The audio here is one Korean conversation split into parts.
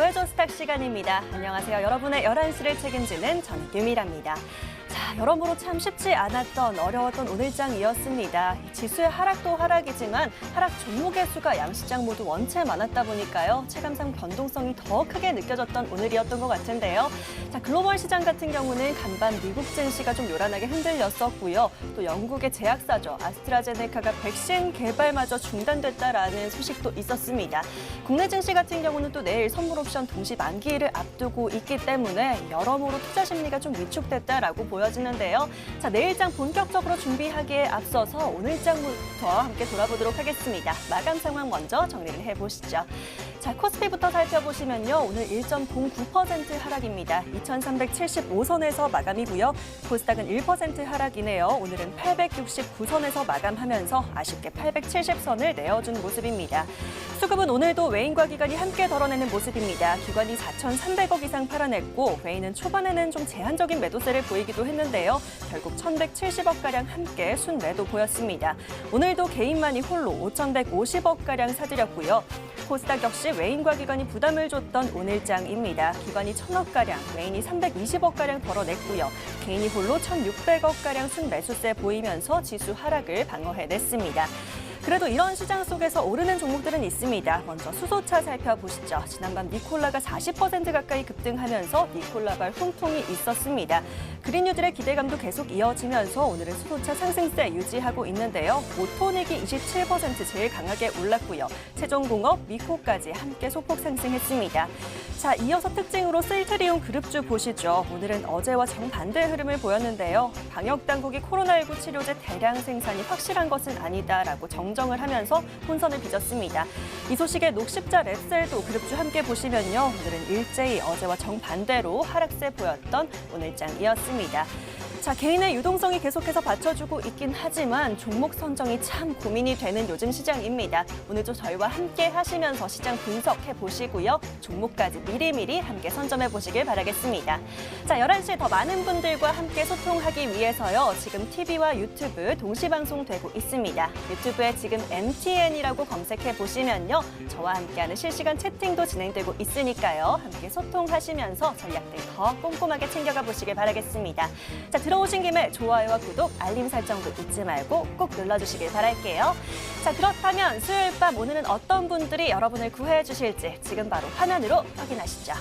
구해줘 스탁 시간입니다. 안녕하세요. 여러분의 11시를 책임지는 저는 유미라입니다. 자, 여러모로 참 쉽지 않았던 어려웠던 오늘장이었습니다. 지수의 하락도 하락이지만 하락 종목의 수가 양시장 모두 원체 많았다 보니까요. 체감상 변동성이 더 크게 느껴졌던 오늘이었던 것 같은데요. 자, 글로벌 시장 같은 경우는 간밤 미국 증시가 좀 요란하게 흔들렸었고요. 또 영국의 제약사죠. 아스트라제네카가 백신 개발마저 중단됐다라는 소식도 있었습니다. 국내 증시 같은 경우는 또 내일 선물 옵션 동시 만기일을 앞두고 있기 때문에 여러모로 투자 심리가 좀 위축됐다라고 보여지는데요. 자, 내일장 본격적으로 준비하기에 앞서서 오늘장부터 함께 돌아보도록 하겠습니다. 마감 상황 먼저 정리를 해보시죠. 자, 코스피부터 살펴보시면요. 오늘 1.09% 하락입니다. 2,375선에서 마감이고요. 코스닥은 1% 하락이네요. 오늘은 869선에서 마감하면서 아쉽게 870선을 내어준 모습입니다. 수급은 오늘도 외인과 기관이 함께 덜어내는 모습입니다. 기관이 4,300억 이상 팔아냈고 외인은 초반에는 좀 제한적인 매도세를 보이기도 했는데요. 결국 1,170억가량 함께 순매도 보였습니다. 오늘도 개인만이 홀로 5,150억가량 사들였고요. 코스닥 역시 외인과 기관이 부담을 줬던 오늘장입니다. 기관이 1,000억가량, 외인이 320억가량 덜어냈고요. 개인이 홀로 1,600억가량 순매수세 보이면서 지수 하락을 방어해냈습니다. 그래도 이런 시장 속에서 오르는 종목들은 있습니다. 먼저 수소차 살펴보시죠. 지난밤 니콜라가 40% 가까이 급등하면서 니콜라발 훈풍이 있었습니다. 그린유들의 기대감도 계속 이어지면서 오늘은 수소차 상승세 유지하고 있는데요. 오토닉이 27% 제일 강하게 올랐고요. 세종공업, 미코까지 함께 소폭 상승했습니다. 자, 이어서 특징으로 실트리온 그룹주 보시죠. 오늘은 어제와 정반대 흐름을 보였는데요. 방역당국이 코로나19 치료제 대량 생산이 확실한 것은 아니다라고 정정을 하면서 혼선을 빚었습니다. 이 소식에 녹십자 랩셀도 그룹주 함께 보시면요. 오늘은 일제히 어제와 정반대로 하락세 보였던 오늘장이었습니다. 자, 개인의 유동성이 계속해서 받쳐주고 있긴 하지만 종목 선정이 참 고민이 되는 요즘 시장입니다. 오늘도 저희와 함께 하시면서 시장 분석해 보시고요. 종목까지 미리미리 함께 선점해 보시길 바라겠습니다. 자, 11시에 더 많은 분들과 함께 소통하기 위해서요. 지금 TV와 유튜브 동시 방송되고 있습니다. 유튜브에 지금 MTN이라고 검색해 보시면요. 저와 함께하는 실시간 채팅도 진행되고 있으니까요. 함께 소통하시면서 전략들 더 꼼꼼하게 챙겨가 보시길 바라겠습니다. 자, 들어오신 김에 좋아요와 구독, 알림 설정도 잊지 말고 꼭 눌러주시길 바랄게요. 자, 그렇다면 수요일 밤 오늘은 어떤 분들이 여러분을 구해해 주실지 지금 바로 화면으로 확인하시죠.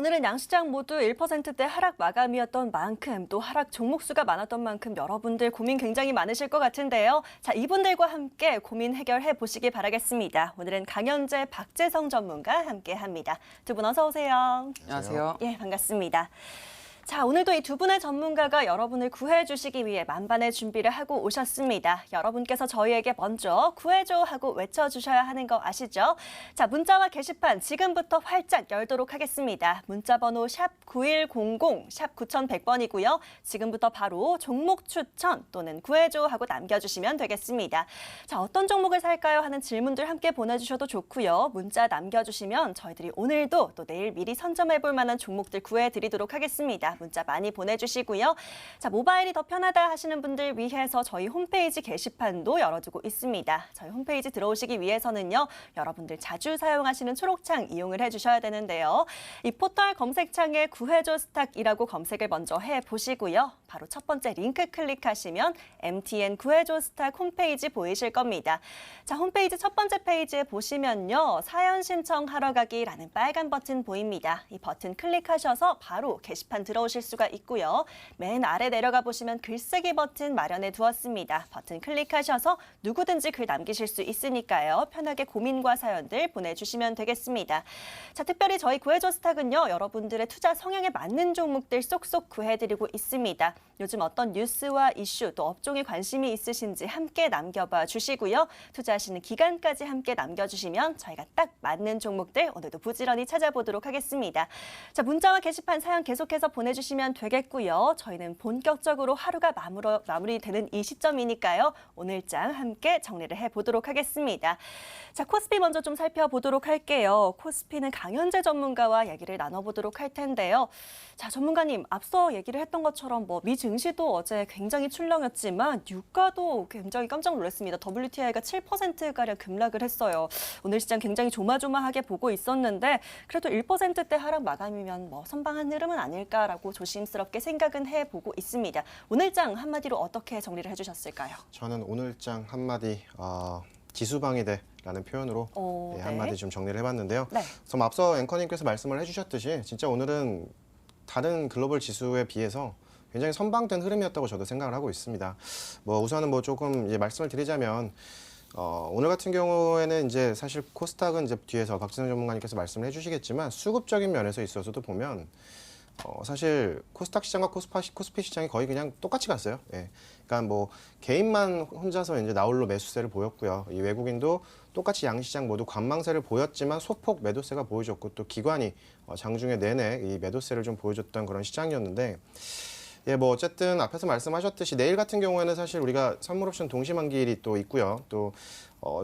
오늘은 양시장 모두 1%대 하락 마감이었던 만큼 또 하락 종목 수가 많았던 만큼 여러분들 고민 굉장히 많으실 것 같은데요. 자, 이분들과 함께 고민 해결해 보시기 바라겠습니다. 오늘은 강현재, 박재성 전문가 함께합니다. 두 분 어서 오세요. 안녕하세요. 예, 반갑습니다. 자, 오늘도 이 두 분의 전문가가 여러분을 구해주시기 위해 만반의 준비를 하고 오셨습니다. 여러분께서 저희에게 먼저 구해줘 하고 외쳐주셔야 하는 거 아시죠? 자, 문자와 게시판 지금부터 활짝 열도록 하겠습니다. 문자 번호 샵 9100, 샵 9100번이고요. 지금부터 바로 종목 추천 또는 구해줘 하고 남겨주시면 되겠습니다. 자, 어떤 종목을 살까요 하는 질문들 함께 보내주셔도 좋고요. 문자 남겨주시면 저희들이 오늘도 또 내일 미리 선점해볼 만한 종목들 구해드리도록 하겠습니다. 문자 많이 보내주시고요. 자, 모바일이 더 편하다 하시는 분들 위해서 저희 홈페이지 게시판도 열어두고 있습니다. 저희 홈페이지 들어오시기 위해서는요. 여러분들 자주 사용하시는 초록창 이용을 해주셔야 되는데요. 이 포털 검색창에 구해줘 스탁이라고 검색을 먼저 해보시고요. 바로 첫 번째 링크 클릭하시면 MTN 구해줘 스탁 홈페이지 보이실 겁니다. 자, 홈페이지 첫 번째 페이지에 보시면요. 사연 신청하러 가기라는 빨간 버튼 보입니다. 이 버튼 클릭하셔서 바로 게시판 들어오실 수가 있고요. 맨 아래 내려가 보시면 글쓰기 버튼 마련해 두었습니다. 버튼 클릭하셔서 누구든지 글 남기실 수 있으니까요. 편하게 고민과 사연들 보내주시면 되겠습니다. 자, 특별히 저희 구해줘 스탁은요. 여러분들의 투자 성향에 맞는 종목들 쏙쏙 구해드리고 있습니다. 요즘 어떤 뉴스와 이슈 또 업종에 관심이 있으신지 함께 남겨봐 주시고요. 투자하시는 기간까지 함께 남겨주시면 저희가 딱 맞는 종목들 오늘도 부지런히 찾아보도록 하겠습니다. 자, 문자와 게시판 사연 계속해서 보내주시면 되겠고요. 저희는 본격적으로 하루가 마무리되는 이 시점이니까요. 오늘장 함께 정리를 해보도록 하겠습니다. 자, 코스피 먼저 좀 살펴보도록 할게요. 코스피는 강현재 전문가와 얘기를 나눠보도록 할 텐데요. 자, 전문가님, 앞서 얘기를 했던 것처럼 미 증시도 어제 굉장히 출렁였지만 유가도 굉장히 깜짝 놀랐습니다. WTI가 7%가량 급락을 했어요. 오늘 시장 굉장히 조마조마하게 보고 있었는데 그래도 1%대 하락 마감이면 선방한 흐름은 아닐까라고 조심스럽게 생각은 해보고 있습니다. 오늘장 한마디로 어떻게 정리를 해주셨을까요? 저는 오늘장 한마디 지수방위대라는 표현으로 네. 한마디 좀 정리를 해봤는데요. 네. 그래서 앞서 앵커님께서 말씀을 해주셨듯이 진짜 오늘은 다른 글로벌 지수에 비해서 굉장히 선방된 흐름이었다고 저도 생각을 하고 있습니다. 우선은 조금 말씀을 드리자면 오늘 같은 경우에는 이제 사실 코스닥은 이제 뒤에서 박진영 전문가님께서 말씀을 해주시겠지만 수급적인 면에서 있어서도 보면 사실 코스닥 시장과 코스피 시장이 거의 그냥 똑같이 갔어요. 예. 그러니까 개인만 혼자서 이제 나홀로 매수세를 보였고요. 이 외국인도 똑같이 양시장 모두 관망세를 보였지만 소폭 매도세가 보여줬고 또 기관이 장중에 내내 이 매도세를 좀 보여줬던 그런 시장이었는데 예, 어쨌든 앞에서 말씀하셨듯이 내일 같은 경우에는 사실 우리가 선물옵션 동시만기일이 또 있고요. 또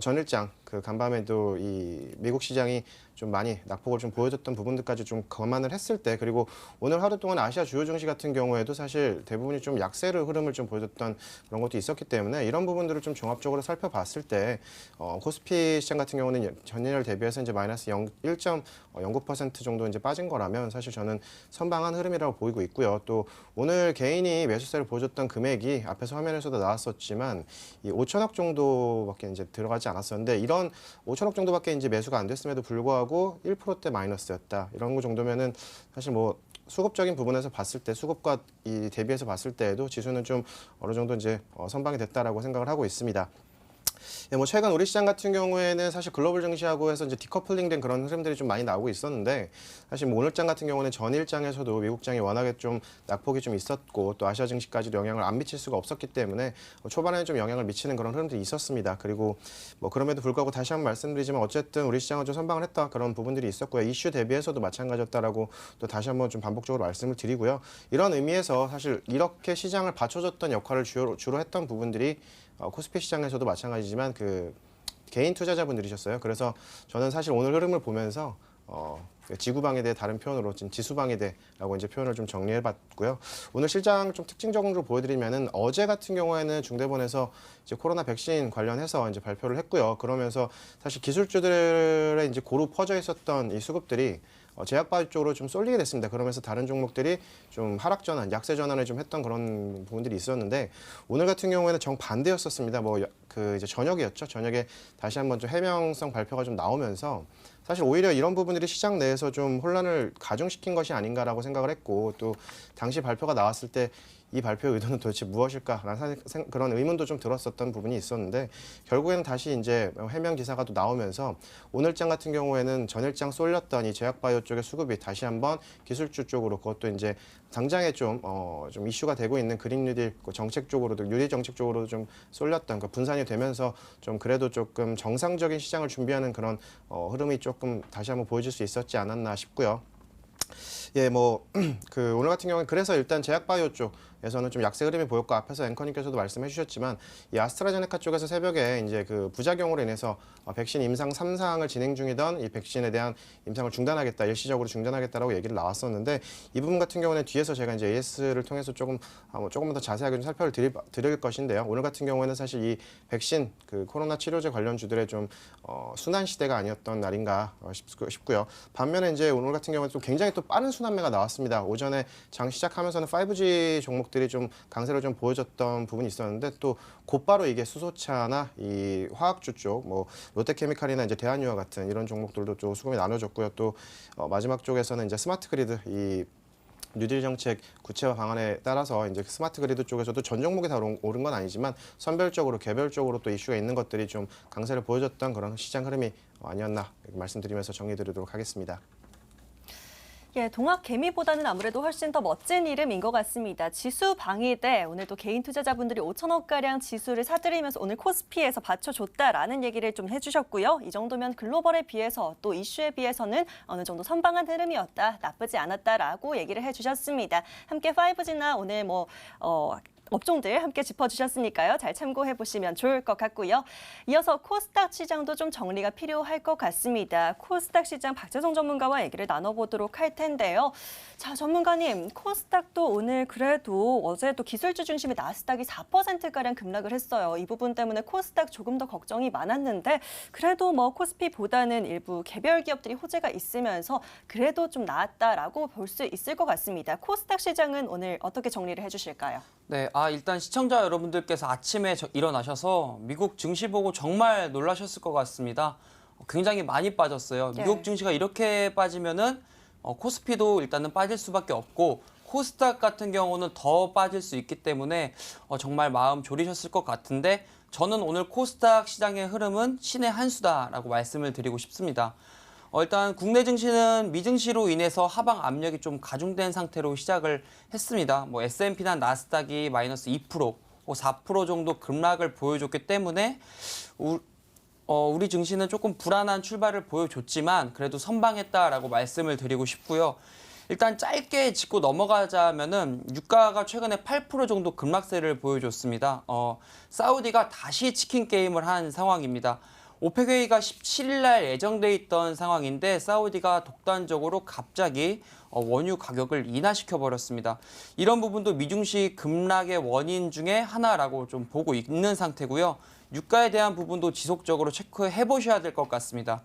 전일장 그 간밤에도 이 미국 시장이 좀 많이 낙폭을 좀 보여줬던 부분들까지 좀 감안을 했을 때 그리고 오늘 하루 동안 아시아 주요 증시 같은 경우에도 사실 대부분이 좀 약세를 흐름을 좀 보여줬던 그런 것도 있었기 때문에 이런 부분들을 좀 종합적으로 살펴봤을 때 코스피 시장 같은 경우는 전일 대비해서 이제 마이너스 1.09% 정도 이제 빠진 거라면 사실 저는 선방한 흐름이라고 보이고 있고요. 또 오늘 개인이 매수세를 보여줬던 금액이 앞에서 화면에서도 나왔었지만 이 5천억 정도밖에 이제 들어가지 않았었는데 이런 5천억 정도밖에 이제 매수가 안 됐음에도 불구하고 1%대 마이너스였다. 이런 거 정도면은 사실 수급적인 부분에서 봤을 때 수급과 이 대비해서 봤을 때에도 지수는 좀 어느 정도 이제 선방이 됐다라고 생각을 하고 있습니다. 예, 최근 우리 시장 같은 경우에는 사실 글로벌 증시하고 해서 이제 디커플링된 그런 흐름들이 좀 많이 나오고 있었는데 사실 오늘장 같은 경우는 전일장에서도 미국장이 워낙에 좀 낙폭이 좀 있었고 또 아시아 증시까지도 영향을 안 미칠 수가 없었기 때문에 초반에는 좀 영향을 미치는 그런 흐름들이 있었습니다. 그리고 그럼에도 불구하고 다시 한번 말씀드리지만 어쨌든 우리 시장은 좀 선방을 했다 그런 부분들이 있었고요. 이슈 대비해서도 마찬가지였다라고 또 다시 한번 좀 반복적으로 말씀을 드리고요. 이런 의미에서 사실 이렇게 시장을 받쳐줬던 역할을 주로 했던 부분들이 코스피 시장에서도 마찬가지지만 그 개인 투자자분들이셨어요. 그래서 저는 사실 오늘 흐름을 보면서 지구방에 대해 다른 표현으로 지수방에 대라고 이제 표현을 좀 정리해봤고요. 오늘 실장 좀 특징적으로 보여드리면은 어제 같은 경우에는 중대본에서 이제 코로나 백신 관련해서 이제 발표를 했고요. 그러면서 사실 기술주들의 이제 고루 퍼져 있었던 이 수급들이 제약바이오 쪽으로 좀 쏠리게 됐습니다. 그러면서 다른 종목들이 좀 하락 전환, 약세 전환을 좀 했던 그런 부분들이 있었는데 오늘 같은 경우에는 정반대였었습니다. 이제 저녁이었죠. 저녁에 다시 한번 좀 해명성 발표가 좀 나오면서 사실 오히려 이런 부분들이 시장 내에서 좀 혼란을 가중시킨 것이 아닌가라고 생각을 했고 또 당시 발표가 나왔을 때 이 발표의 의도는 도대체 무엇일까라는 그런 의문도 좀 들었었던 부분이 있었는데 결국에는 다시 이제 해명 기사가 또 나오면서 오늘장 같은 경우에는 전일장 쏠렸던 이 제약바이오 쪽의 수급이 다시 한번 기술주 쪽으로 그것도 이제 당장에 좀 이슈가 되고 있는 그린 뉴딜 정책 쪽으로도 뉴딜 정책 쪽으로도 좀 쏠렸던 분산이 되면서 좀 그래도 조금 정상적인 시장을 준비하는 그런 흐름이 조금 다시 한번 보여줄 수 있었지 않았나 싶고요. 예, 오늘 같은 경우는 그래서 일단 제약바이오 쪽에서는 좀 약세 흐름이 보였고 앞에서 앵커님께서도 말씀해 주셨지만 이 아스트라제네카 쪽에서 새벽에 이제 그 부작용으로 인해서 백신 임상 3상을 진행 중이던 이 백신에 대한 임상을 중단하겠다, 일시적으로 중단하겠다라고 얘기를 나왔었는데 이 부분 같은 경우는 뒤에서 제가 이제 AS를 통해서 조금만 더 자세하게 좀 살펴드릴 것인데요. 오늘 같은 경우에는 사실 이 백신 그 코로나 치료제 관련주들의 좀 순환 시대가 아니었던 날인가 싶고요. 반면에 이제 오늘 같은 경우는 또 굉장히 또 빠른 순환매가 나왔습니다. 오전에 장 시작하면서는 5G 종목들이 좀 강세를 좀 보여줬던 부분이 있었는데 또 곧바로 이게 수소차나 이 화학주 쪽, 롯데케미칼이나 이제 대한유화 같은 이런 종목들도 좀 수급이 나눠졌고요. 또 마지막 쪽에서는 이제 스마트 그리드 이 뉴딜 정책 구체화 방안에 따라서 이제 스마트 그리드 쪽에서도 전 종목이 다 오른 건 아니지만 선별적으로 개별적으로 또 이슈가 있는 것들이 좀 강세를 보여줬던 그런 시장 흐름이 아니었나 말씀드리면서 정리드리도록 하겠습니다. 예, 동학 개미보다는 아무래도 훨씬 더 멋진 이름인 것 같습니다. 지수 방위대, 오늘도 개인 투자자분들이 5천억가량 지수를 사들이면서 오늘 코스피에서 받쳐줬다라는 얘기를 좀 해주셨고요. 이 정도면 글로벌에 비해서 또 이슈에 비해서는 어느 정도 선방한 흐름이었다, 나쁘지 않았다라고 얘기를 해주셨습니다. 함께 5G나 오늘 업종들 함께 짚어주셨으니까요. 잘 참고해 보시면 좋을 것 같고요. 이어서 코스닥 시장도 좀 정리가 필요할 것 같습니다. 코스닥 시장 박재성 전문가와 얘기를 나눠보도록 할 텐데요. 자, 전문가님, 코스닥도 오늘 그래도 어제도 기술주 중심의 나스닥이 4%가량 급락을 했어요. 이 부분 때문에 코스닥 조금 더 걱정이 많았는데 그래도 코스피보다는 일부 개별 기업들이 호재가 있으면서 그래도 좀 나았다라고 볼 수 있을 것 같습니다. 코스닥 시장은 오늘 어떻게 정리를 해주실까요? 네, 일단 시청자 여러분들께서 아침에 일어나셔서 미국 증시 보고 정말 놀라셨을 것 같습니다. 굉장히 많이 빠졌어요. 네. 미국 증시가 이렇게 빠지면은 코스피도 일단은 빠질 수밖에 없고 코스닥 같은 경우는 더 빠질 수 있기 때문에 정말 마음 졸이셨을 것 같은데 저는 오늘 코스닥 시장의 흐름은 신의 한 수다라고 말씀을 드리고 싶습니다. 일단 국내 증시는 미증시로 인해서 하방 압력이 좀 가중된 상태로 시작을 했습니다. S&P나 나스닥이 마이너스 2%, 4% 정도 급락을 보여줬기 때문에 우리 증시는 조금 불안한 출발을 보여줬지만 그래도 선방했다라고 말씀을 드리고 싶고요. 일단 짧게 짚고 넘어가자면은 유가가 최근에 8% 정도 급락세를 보여줬습니다. 사우디가 다시 치킨 게임을 한 상황입니다. 오펙 회의가 17일 날 예정돼 있던 상황인데 사우디가 독단적으로 갑자기 원유 가격을 인하시켜 버렸습니다. 이런 부분도 미증시 급락의 원인 중에 하나라고 좀 보고 있는 상태고요. 유가에 대한 부분도 지속적으로 체크해 보셔야 될 것 같습니다.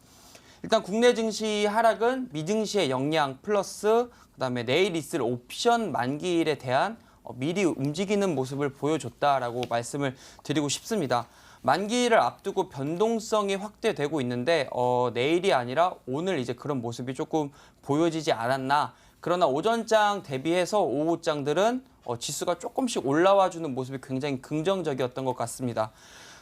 일단 국내 증시 하락은 미증시의 영향 플러스 그다음에 내일 있을 옵션 만기일에 대한 미리 움직이는 모습을 보여줬다라고 말씀을 드리고 싶습니다. 만기일을 앞두고 변동성이 확대되고 있는데 내일이 아니라 오늘 이제 그런 모습이 조금 보여지지 않았나. 그러나 오전장 대비해서 오후장들은 지수가 조금씩 올라와주는 모습이 굉장히 긍정적이었던 것 같습니다.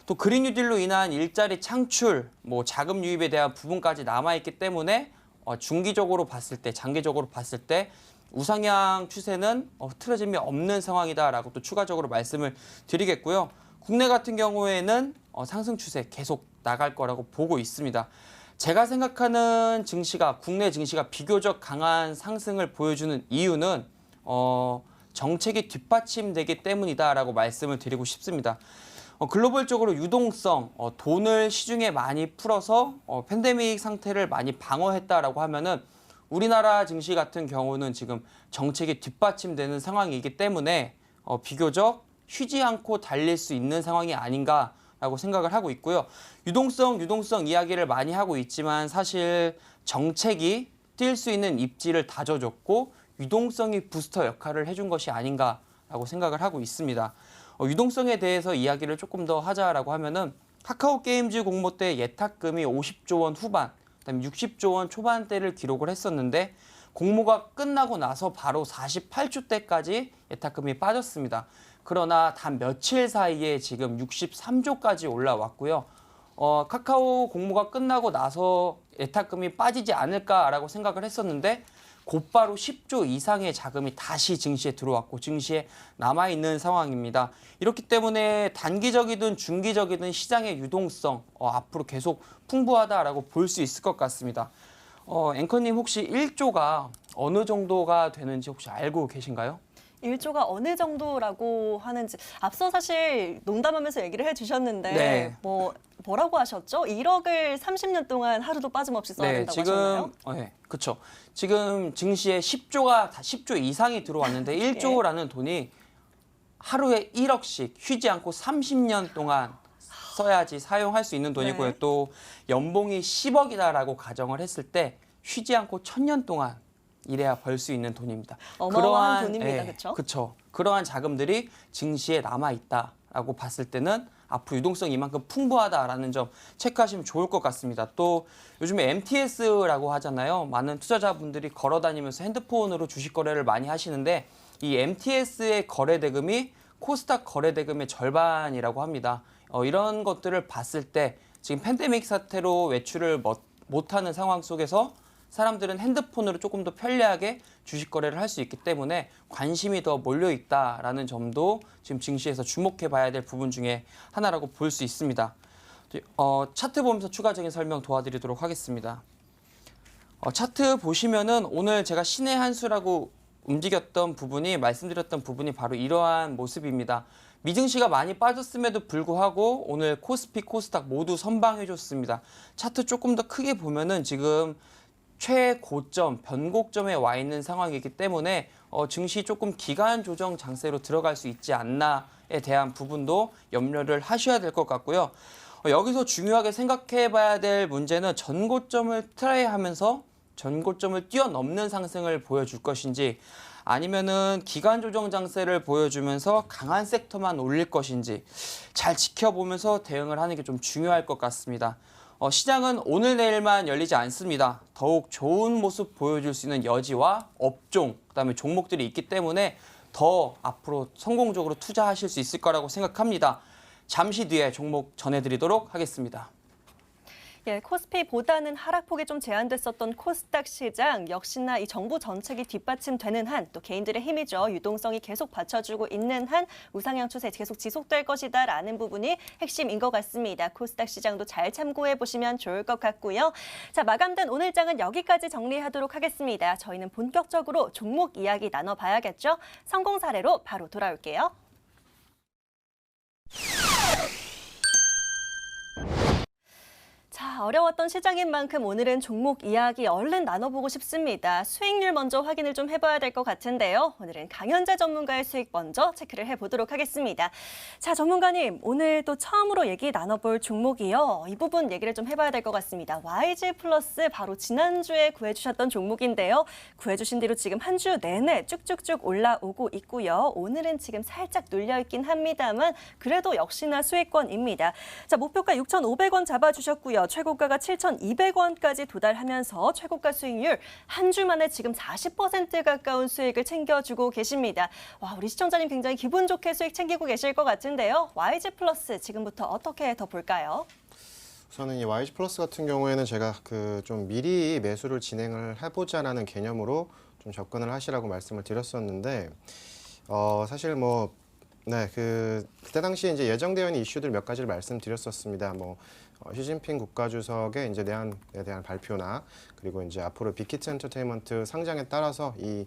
또 그린 뉴딜로 인한 일자리 창출, 자금 유입에 대한 부분까지 남아있기 때문에 중기적으로 봤을 때, 장기적으로 봤을 때 우상향 추세는 흐트러짐이 없는 상황이다라고 또 추가적으로 말씀을 드리겠고요. 국내 같은 경우에는 상승 추세 계속 나갈 거라고 보고 있습니다. 제가 생각하는 증시가 국내 증시가 비교적 강한 상승을 보여주는 이유는 정책이 뒷받침되기 때문이다라고 말씀을 드리고 싶습니다. 글로벌적으로 유동성, 돈을 시중에 많이 풀어서 팬데믹 상태를 많이 방어했다라고 하면은 우리나라 증시 같은 경우는 지금 정책이 뒷받침되는 상황이기 때문에 비교적 쉬지 않고 달릴 수 있는 상황이 아닌가라고 생각을 하고 있고요. 유동성 이야기를 많이 하고 있지만 사실 정책이 뛸 수 있는 입지를 다져줬고 유동성이 부스터 역할을 해준 것이 아닌가라고 생각을 하고 있습니다. 유동성에 대해서 이야기를 조금 더 하자라고 하면은 카카오 게임즈 공모 때 예탁금이 50조 원 후반, 그다음에 60조 원 초반대를 기록을 했었는데 공모가 끝나고 나서 바로 48조 대까지 예탁금이 빠졌습니다. 그러나 단 며칠 사이에 지금 63조까지 올라왔고요. 카카오 공모가 끝나고 나서 예탁금이 빠지지 않을까라고 생각을 했었는데 곧바로 10조 이상의 자금이 다시 증시에 들어왔고 증시에 남아있는 상황입니다. 이렇기 때문에 단기적이든 중기적이든 시장의 유동성 앞으로 계속 풍부하다라고 볼 수 있을 것 같습니다. 앵커님 혹시 1조가 어느 정도가 되는지 혹시 알고 계신가요? 1조가 어느 정도라고 하는지 앞서 사실 농담하면서 얘기를 해주셨는데 네. 뭐라고 하셨죠? 1억을 30년 동안 하루도 빠짐없이 써야 된다고 하셨나요? 네, 그렇죠. 지금 증시에 10조가 다 10조 이상이 들어왔는데 1조라는 돈이 하루에 1억씩 쉬지 않고 30년 동안 써야지 사용할 수 있는 돈이고요. 네. 또 연봉이 10억이다라고 가정을 했을 때 쉬지 않고 1000년 동안 일해야 벌 수 있는 돈입니다. 어마어마한 돈입니다. 그렇죠? 그렇죠. 그러한 자금들이 증시에 남아 있다라고 봤을 때는 앞으로 유동성이 이만큼 풍부하다라는 점 체크하시면 좋을 것 같습니다. 또 요즘에 MTS라고 하잖아요. 많은 투자자분들이 걸어 다니면서 핸드폰으로 주식 거래를 많이 하시는데 이 MTS의 거래 대금이 코스닥 거래 대금의 절반이라고 합니다. 이런 것들을 봤을 때 지금 팬데믹 사태로 외출을 못하는 상황 속에서 사람들은 핸드폰으로 조금 더 편리하게 주식 거래를 할 수 있기 때문에 관심이 더 몰려 있다라는 점도 지금 증시에서 주목해 봐야 될 부분 중에 하나라고 볼 수 있습니다. 차트 보면서 추가적인 설명 도와드리도록 하겠습니다. 차트 보시면은 오늘 제가 신의 한 수라고 움직였던 부분이 말씀드렸던 부분이 바로 이러한 모습입니다. 미증시가 많이 빠졌음에도 불구하고 오늘 코스피, 코스닥 모두 선방해줬습니다. 차트 조금 더 크게 보면은 지금 최고점, 변곡점에 와 있는 상황이기 때문에 증시 조금 기간 조정 장세로 들어갈 수 있지 않나에 대한 부분도 염려를 하셔야 될 것 같고요. 여기서 중요하게 생각해 봐야 될 문제는 전고점을 트라이하면서 전고점을 뛰어넘는 상승을 보여줄 것인지 아니면은 기간 조정 장세를 보여주면서 강한 섹터만 올릴 것인지 잘 지켜보면서 대응을 하는 게 좀 중요할 것 같습니다. 시장은 오늘 내일만 열리지 않습니다. 더욱 좋은 모습 보여줄 수 있는 여지와 업종, 그다음에 종목들이 있기 때문에 더 앞으로 성공적으로 투자하실 수 있을 거라고 생각합니다. 잠시 뒤에 종목 전해드리도록 하겠습니다. 예, 코스피보다는 하락폭이 좀 제한됐었던 코스닥 시장 역시나 이 정부 정책이 뒷받침되는 한 또 개인들의 힘이죠. 유동성이 계속 받쳐주고 있는 한 우상향 추세 계속 지속될 것이다라는 부분이 핵심인 것 같습니다. 코스닥 시장도 잘 참고해 보시면 좋을 것 같고요. 자, 마감된 오늘장은 여기까지 정리하도록 하겠습니다. 저희는 본격적으로 종목 이야기 나눠봐야겠죠. 성공 사례로 바로 돌아올게요. 자, 어려웠던 시장인 만큼 오늘은 종목 이야기 얼른 나눠보고 싶습니다. 수익률 먼저 확인을 좀 해봐야 될 것 같은데요. 오늘은 강현재 전문가의 수익 먼저 체크를 해보도록 하겠습니다. 자, 전문가님, 오늘 또 처음으로 얘기 나눠볼 종목이요. 이 부분 얘기를 좀 해봐야 될 것 같습니다. YG 플러스 바로 지난주에 구해주셨던 종목인데요. 구해주신 대로 지금 한 주 내내 쭉쭉쭉 올라오고 있고요. 오늘은 지금 살짝 눌려있긴 합니다만 그래도 역시나 수익권입니다. 자, 목표가 6,500원 잡아주셨고요. 최고가가 7,200원까지 도달하면서 최고가 수익률 한 주 만에 지금 40% 가까운 수익을 챙겨주고 계십니다. 와, 우리 시청자님 굉장히 기분 좋게 수익 챙기고 계실 것 같은데요. YG 플러스 지금부터 어떻게 더 볼까요? 우선은 이 YG 플러스 같은 경우에는 제가 좀 미리 매수를 진행을 해보자라는 개념으로 좀 접근을 하시라고 말씀을 드렸었는데 사실 그때 당시에 이제 예정되어 있는 이슈들 몇 가지를 말씀드렸었습니다. 시진핑 국가주석의 이제 내한에 대한 발표나 그리고 이제 앞으로 빅히트 엔터테인먼트 상장에 따라서 이제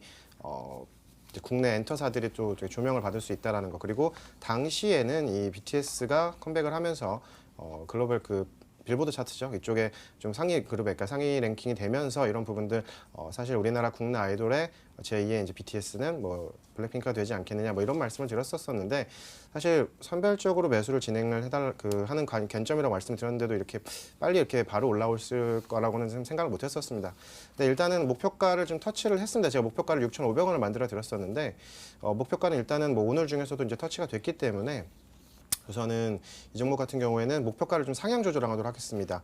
국내 엔터사들이 또 되게 조명을 받을 수 있다라는 거, 그리고 당시에는 이 BTS가 컴백을 하면서 글로벌 빌보드 차트죠. 이쪽에 좀 상위 그룹에, 그러니까 상위 랭킹이 되면서 이런 부분들 사실 우리나라 국내 아이돌의 제2의 이제 BTS는 블랙핑크가 되지 않겠느냐 이런 말씀을 드렸었는데 사실 선별적으로 매수를 진행을 하는 관점이라고 말씀드렸는데도 이렇게 빨리 이렇게 바로 올라올 거라고는 생각을 못 했었습니다. 근데 일단은 목표가를 좀 터치를 했습니다. 제가 목표가를 6,500원을 만들어 드렸었는데 목표가는 일단은 오늘 중에서도 이제 터치가 됐기 때문에 우선은 이 종목 같은 경우에는 목표가를 좀 상향 조절하도록 하겠습니다.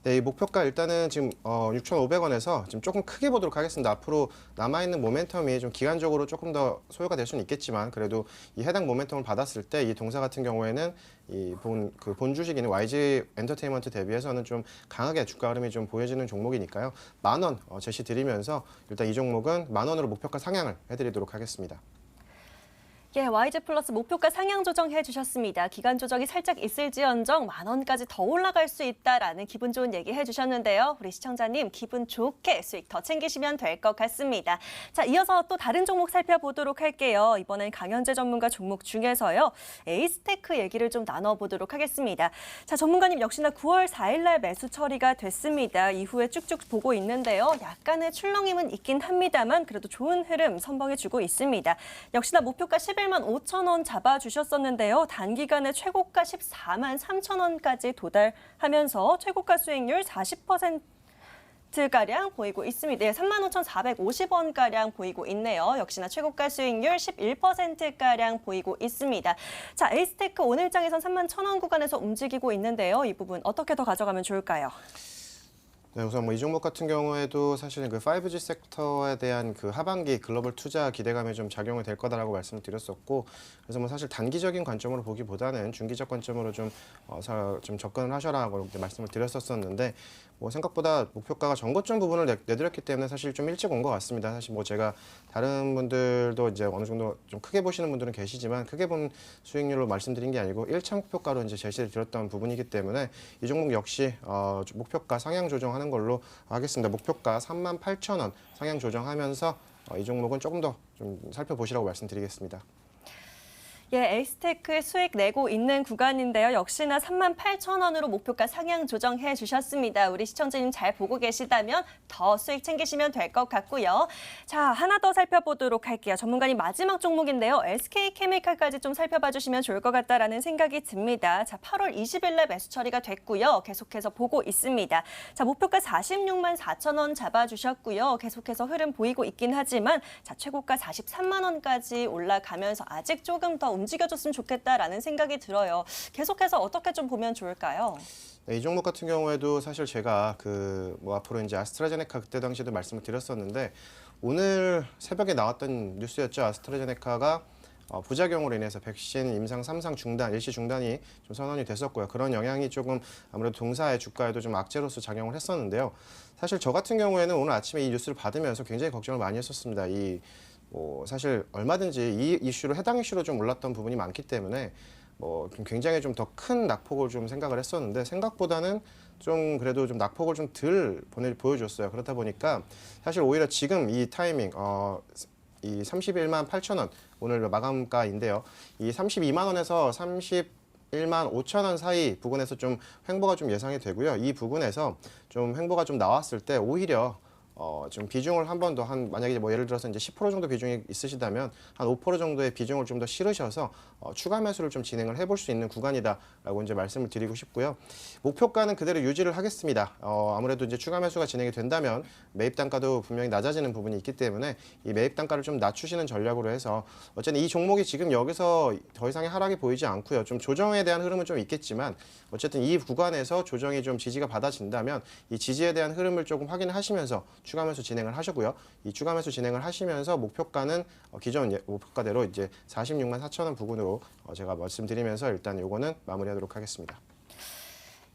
네, 이 목표가 일단은 지금 6,500원에서 지금 조금 크게 보도록 하겠습니다. 앞으로 남아있는 모멘텀이 좀 기간적으로 조금 더 소요가 될 수는 있겠지만 그래도 이 해당 모멘텀을 받았을 때 이 동사 같은 경우에는 이 본 주식인 YG 엔터테인먼트 대비해서는 좀 강하게 주가 흐름이 좀 보여지는 종목이니까요. 10,000원 제시 드리면서 일단 이 종목은 10,000원으로 목표가 상향을 해드리도록 하겠습니다. 예, YG 플러스 목표가 상향 조정해 주셨습니다. 기간 조정이 살짝 있을지언정 10,000원까지 더 올라갈 수 있다라는 기분 좋은 얘기 해주셨는데요. 우리 시청자님 기분 좋게 수익 더 챙기시면 될 것 같습니다. 자, 이어서 또 다른 종목 살펴보도록 할게요. 이번엔 강현재 전문가 종목 중에서요. 에이스테크 얘기를 좀 나눠보도록 하겠습니다. 자, 전문가님 역시나 9월 4일 날 매수 처리가 됐습니다. 이후에 쭉쭉 보고 있는데요. 약간의 출렁임은 있긴 합니다만 그래도 좋은 흐름 선봉해주고 있습니다. 역시나 목표가 11만 5천 원 잡아주셨었는데요. 단기간에 최고가 14만 3천 원까지 도달하면서 최고가 수익률 40%가량 보이고 있습니다. 35,450원가량 보이고 있네요. 역시나 최고가 수익률 11%가량 보이고 있습니다. 자, 에이스테크 오늘장에선 3만 1,000원 구간에서 움직이고 있는데요. 이 부분 어떻게 더 가져가면 좋을까요? 네, 우선 이 종목 같은 경우에도 사실은 그 5G 섹터에 대한 그 하반기 글로벌 투자 기대감에 좀 작용이 될 거다라고 말씀을 드렸었고, 그래서 뭐 사실 단기적인 관점으로 보기보다는 중기적 관점으로 좀 접근을 하셔라고 말씀을 드렸었는데, 뭐 생각보다 목표가가 전고점 부분을 내드렸기 때문에 사실 좀 일찍 온 것 같습니다. 사실 뭐 제가 다른 분들도 이제 어느 정도 좀 크게 보시는 분들은 계시지만 크게 본 수익률로 말씀드린 게 아니고 1차 목표가로 이제 제시를 드렸던 부분이기 때문에 이 종목 역시 목표가 상향 조정하는 걸로 하겠습니다. 목표가 38,000원 상향 조정하면서 이 종목은 조금 더 좀 살펴보시라고 말씀드리겠습니다. 예, 에이스테크 수익 내고 있는 구간인데요. 역시나 38,000원으로 목표가 상향 조정해 주셨습니다. 우리 시청자님 잘 보고 계시다면 더 수익 챙기시면 될 것 같고요. 자, 하나 더 살펴보도록 할게요. 전문가님 마지막 종목인데요. SK케미칼까지 좀 살펴봐 주시면 좋을 것 같다라는 생각이 듭니다. 자, 8월 20일에 매수 처리가 됐고요. 계속해서 보고 있습니다. 자, 목표가 46만 4천 원 잡아주셨고요. 계속해서 흐름 보이고 있긴 하지만 자, 최고가 43만 원까지 올라가면서 아직 조금 더 움직여줬으면 좋겠다라는 생각이 들어요. 계속해서 어떻게 좀 보면 좋을까요? 네, 이 종목 같은 경우에도 사실 제가 뭐 앞으로 이제 아스트라제네카 그때 당시에도 말씀을 드렸었는데 오늘 새벽에 나왔던 뉴스였죠. 아스트라제네카가 부작용으로 인해서 백신 임상 3상 중단, 일시 중단이 좀 선언이 됐었고요. 그런 영향이 조금 아무래도 동사의 주가에도 좀 악재로서 작용을 했었는데요. 사실 저 같은 경우에는 오늘 아침에 이 뉴스를 받으면서 굉장히 걱정을 많이 했었습니다. 사실 얼마든지 이 이슈로 해당 이슈로 좀 올랐던 부분이 많기 때문에 좀 굉장히 좀 더 큰 낙폭을 좀 생각을 했었는데 생각보다는 좀 그래도 좀 낙폭을 좀 덜 보여줬어요. 그렇다 보니까 사실 오히려 지금 이 타이밍 이 31만 8천 원 오늘 마감가인데요. 이 32만 원에서 31만 5천 원 사이 부근에서 좀 횡보가 좀 예상이 되고요. 이 부근에서 좀 횡보가 좀 나왔을 때 오히려 좀 비중을 한 번 더 만약에 뭐 예를 들어서 이제 10% 정도 비중이 있으시다면 한 5% 정도의 비중을 좀 더 실으셔서 추가 매수를 좀 진행을 해볼 수 있는 구간이다라고 이제 말씀을 드리고 싶고요. 목표가는 그대로 유지를 하겠습니다. 아무래도 이제 추가 매수가 진행이 된다면 매입 단가도 분명히 낮아지는 부분이 있기 때문에 이 매입 단가를 좀 낮추시는 전략으로 해서 어쨌든 이 종목이 지금 여기서 더 이상의 하락이 보이지 않고요. 좀 조정에 대한 흐름은 좀 있겠지만 어쨌든 이 구간에서 조정이 좀 지지가 받아진다면 이 지지에 대한 흐름을 조금 확인하시면서 추가 매수 진행을 하시고요. 이 추가 매수 진행을 하시면서 목표가는 기존 목표가대로 이제 46만 4천 원 부근으로 제가 말씀드리면서 일단 요거는 마무리하도록 하겠습니다.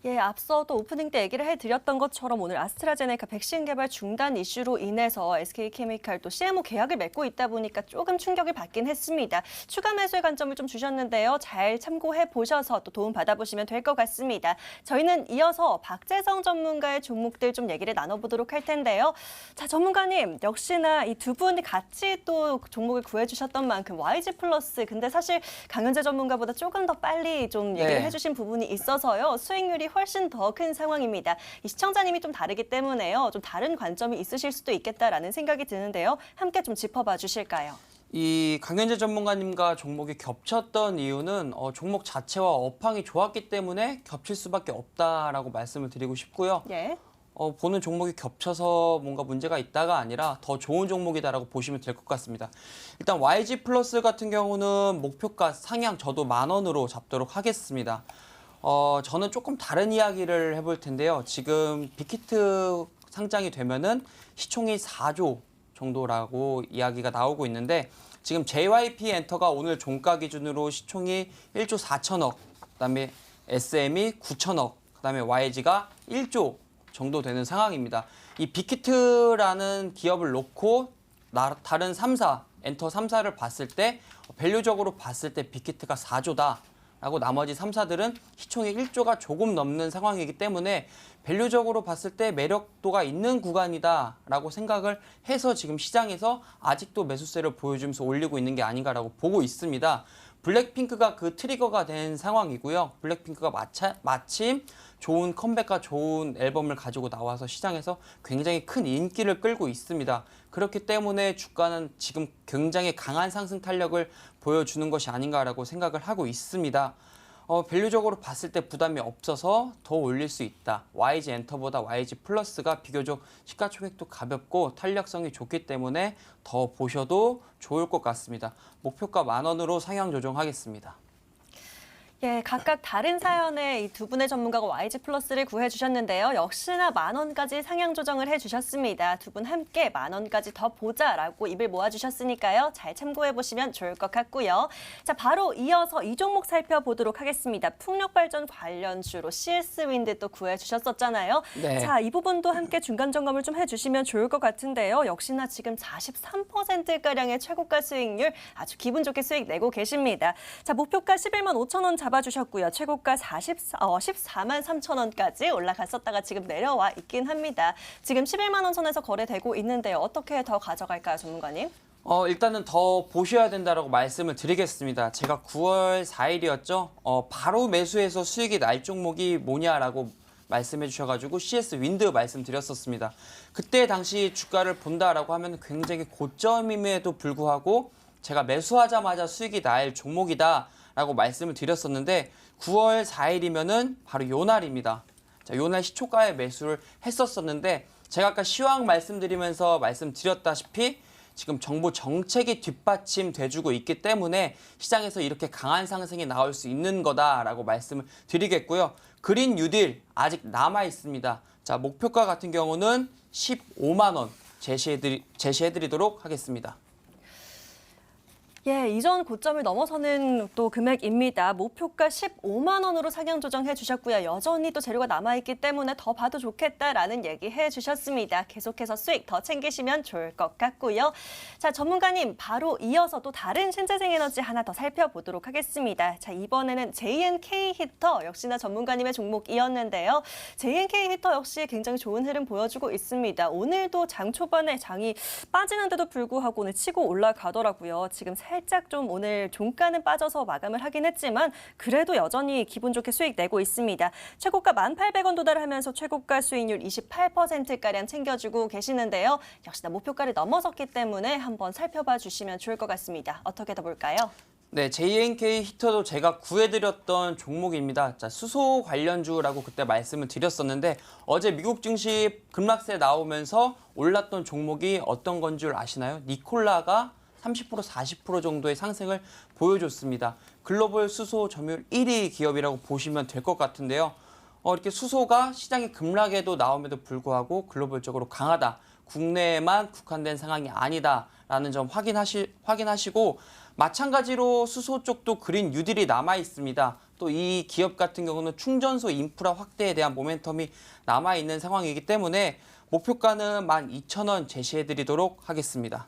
예, 앞서 또 오프닝 때 얘기를 해드렸던 것처럼 오늘 아스트라제네카 백신 개발 중단 이슈로 인해서 SK케미칼 또 CMO 계약을 맺고 있다 보니까 조금 충격을 받긴 했습니다. 추가 매수의 관점을 좀 주셨는데요. 잘 참고해 보셔서 또 도움 받아보시면 될 것 같습니다. 저희는 이어서 박재성 전문가의 종목들 좀 얘기를 나눠보도록 할 텐데요. 자, 전문가님 역시나 이 두 분이 같이 또 종목을 구해주셨던 만큼 YG 플러스 근데 사실 강현재 전문가보다 조금 더 빨리 좀 얘기를 해주신 부분이 있어서요. 수익률이 훨씬 더 큰 상황입니다. 이 시청자님이 좀 다르기 때문에요. 좀 다른 관점이 있으실 수도 있겠다라는 생각이 드는데요. 함께 좀 짚어봐 주실까요? 이 강현재 전문가님과 종목이 겹쳤던 이유는 종목 자체와 업황이 좋았기 때문에 겹칠 수밖에 없다라고 말씀을 드리고 싶고요. 예. 보는 종목이 겹쳐서 뭔가 문제가 있다가 아니라 더 좋은 종목이다라고 보시면 될 것 같습니다. 일단 YG 플러스 같은 경우는 목표가 상향 저도 10,000원으로 잡도록 하겠습니다. 저는 조금 다른 이야기를 해볼 텐데요. 지금 빅히트 상장이 되면은 시총이 4조 정도라고 이야기가 나오고 있는데 지금 JYP 엔터가 오늘 종가 기준으로 시총이 1조 4천억, 그다음에 SM이 9천억, 그다음에 YG가 1조 정도 되는 상황입니다. 이 빅히트라는 기업을 놓고 다른 3사, 엔터 3사를 봤을 때 밸류적으로 봤을 때 빅히트가 4조다. 라고 나머지 3사들은 시총이 1조가 조금 넘는 상황이기 때문에 밸류적으로 봤을 때 매력도가 있는 구간이다라고 생각을 해서 지금 시장에서 아직도 매수세를 보여주면서 올리고 있는 게 아닌가라고 보고 있습니다. 블랙핑크가 그 트리거가 된 상황이고요. 블랙핑크가 마침 좋은 컴백과 좋은 앨범을 가지고 나와서 시장에서 굉장히 큰 인기를 끌고 있습니다. 그렇기 때문에 주가는 지금 굉장히 강한 상승 탄력을 보여주는 것이 아닌가라고 생각을 하고 있습니다. 밸류적으로 봤을 때 부담이 없어서 더 올릴 수 있다. YG 엔터보다 YG 플러스가 비교적 시가총액도 가볍고 탄력성이 좋기 때문에 더 보셔도 좋을 것 같습니다. 목표가 10,000원으로 상향 조정하겠습니다. 예, 각각 다른 사연에 이 두 분의 전문가가 YG 플러스를 구해주셨는데요. 역시나 10,000원까지 상향 조정을 해주셨습니다. 두 분 함께 10,000원까지 더 보자라고 입을 모아주셨으니까요. 잘 참고해보시면 좋을 것 같고요. 자, 바로 이어서 이 종목 살펴보도록 하겠습니다. 풍력발전 관련주로 CS-윈드 또 구해주셨었잖아요. 네. 자, 이 부분도 함께 중간 점검을 좀 해주시면 좋을 것 같은데요. 역시나 지금 43%가량의 최고가 수익률 아주 기분 좋게 수익 내고 계십니다. 자, 목표가 11만 5천 원 잡아주셨고요. 최고가 14만 3천 원까지 올라갔었다가 지금 내려와 있긴 합니다. 지금 11만 원 선에서 거래되고 있는데요. 어떻게 더 가져갈까요, 전문가님? 일단은 더 보셔야 된다라고 말씀을 드리겠습니다. 제가 9월 4일이었죠. 바로 매수해서 수익이 날 종목이 뭐냐라고 말씀해 주셔가지고 CS-윈드 말씀드렸었습니다. 그때 당시 주가를 본다라고 하면 굉장히 고점임에도 불구하고 제가 매수하자마자 수익이 날 종목이다. 라고 말씀을 드렸었는데 9월 4일이면은 바로 요 날입니다. 자, 요 날 시초가에 매수를 했었었는데 제가 아까 시황 말씀드리면서 말씀드렸다시피 지금 정부 정책이 뒷받침돼주고 있기 때문에 시장에서 이렇게 강한 상승이 나올 수 있는 거다라고 말씀을 드리겠고요. 그린 뉴딜 아직 남아 있습니다. 자, 목표가 같은 경우는 15만 원 제시해드리도록 하겠습니다. 예, 이전 고점을 넘어서는 또 금액입니다. 목표가 15만 원으로 상향 조정해 주셨고요. 여전히 또 재료가 남아있기 때문에 더 봐도 좋겠다라는 얘기해 주셨습니다. 계속해서 수익 더 챙기시면 좋을 것 같고요. 자, 전문가님 바로 이어서 또 다른 신재생 에너지 하나 더 살펴보도록 하겠습니다. 자, 이번에는 JNK 히터 역시나 전문가님의 종목이었는데요. JNK 히터 역시 굉장히 좋은 흐름 보여주고 있습니다. 오늘도 장 초반에 장이 빠지는데도 불구하고 오늘 치고 올라가더라고요. 지금 살짝 좀 오늘 종가는 빠져서 마감을 하긴 했지만 그래도 여전히 기분 좋게 수익 내고 있습니다. 최고가 1,800원 도달하면서 최고가 수익률 28%가량 챙겨주고 계시는데요. 역시나 목표가를 넘어섰기 때문에 한번 살펴봐 주시면 좋을 것 같습니다. 어떻게 더 볼까요? 네, JNK 히터도 제가 구해드렸던 종목입니다. 자, 수소 관련주라고 그때 말씀을 드렸었는데 어제 미국 증시 급락세 나오면서 올랐던 종목이 어떤 건 줄 아시나요? 니콜라가 30% 40% 정도의 상승을 보여줬습니다. 글로벌 수소 점유율 1위 기업이라고 보시면 될 것 같은데요. 이렇게 수소가 시장이 급락에도 나옴에도 불구하고 글로벌적으로 강하다. 국내에만 국한된 상황이 아니다라는 점 확인하시고 마찬가지로 수소 쪽도 그린 뉴딜이 남아 있습니다. 또 이 기업 같은 경우는 충전소 인프라 확대에 대한 모멘텀이 남아 있는 상황이기 때문에 목표가는 12,000원 제시해드리도록 하겠습니다.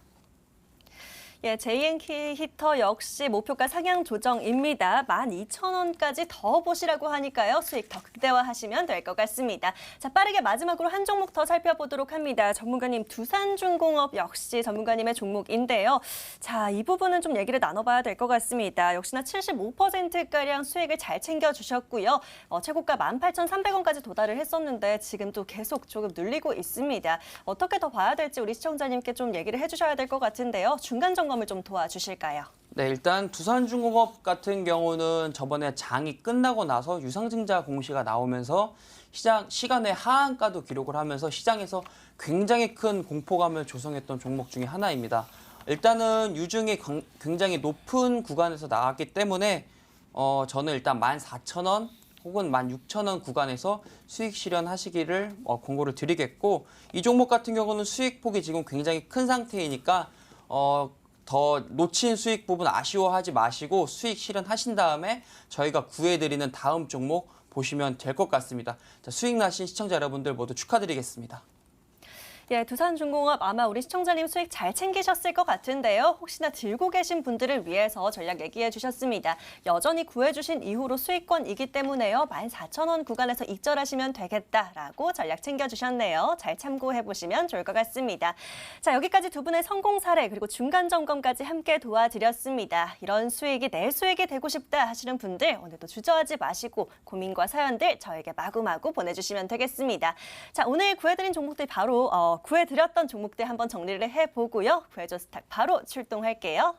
예, JNK 히터 역시 목표가 상향 조정입니다. 12,000원까지 더 보시라고 하니까요. 수익 더 극대화하시면 될 것 같습니다. 자, 빠르게 마지막으로 한 종목 더 살펴보도록 합니다. 전문가님, 두산중공업 역시 전문가님의 종목인데요. 자, 이 부분은 좀 얘기를 나눠봐야 될 것 같습니다. 역시나 75%가량 수익을 잘 챙겨주셨고요. 최고가 18,300원까지 도달을 했었는데 지금 또 계속 조금 눌리고 있습니다. 어떻게 더 봐야 될지 우리 시청자님께 좀 얘기를 해주셔야 될 것 같은데요. 중간 점검을 좀 도와주실까요? 네, 일단 두산중공업 같은 경우는 저번에 장이 끝나고 나서 유상증자 공시가 나오면서 시간의 하한가도 기록을 하면서 시장에서 굉장히 큰 공포감을 조성했던 종목 중에 하나입니다. 일단은 유증이 굉장히 높은 구간에서 나왔기 때문에 저는 일단 14,000원 혹은 16,000원 구간에서 수익 실현하시기를 권고를 드리겠고, 이 종목 같은 경우는 수익폭이 지금 굉장히 큰 상태이니까 더 놓친 수익 부분 아쉬워하지 마시고 수익 실현하신 다음에 저희가 구해드리는 다음 종목 보시면 될 것 같습니다. 자, 수익 나신 시청자 여러분들 모두 축하드리겠습니다. 예, 두산중공업 아마 우리 시청자님 수익 잘 챙기셨을 것 같은데요. 혹시나 들고 계신 분들을 위해서 전략 얘기해 주셨습니다. 여전히 구해주신 이후로 수익권이기 때문에요. 14,000원 구간에서 익절하시면 되겠다라고 전략 챙겨주셨네요. 잘 참고해 보시면 좋을 것 같습니다. 자, 여기까지 두 분의 성공 사례 그리고 중간 점검까지 함께 도와드렸습니다. 이런 수익이 내 수익이 되고 싶다 하시는 분들 오늘도 주저하지 마시고 고민과 사연들 저에게 마구마구 보내주시면 되겠습니다. 자, 오늘 구해드린 종목들 바로 구해드렸던 종목들 한번 정리를 해보고요. 구해줘 스탁 바로 출동할게요.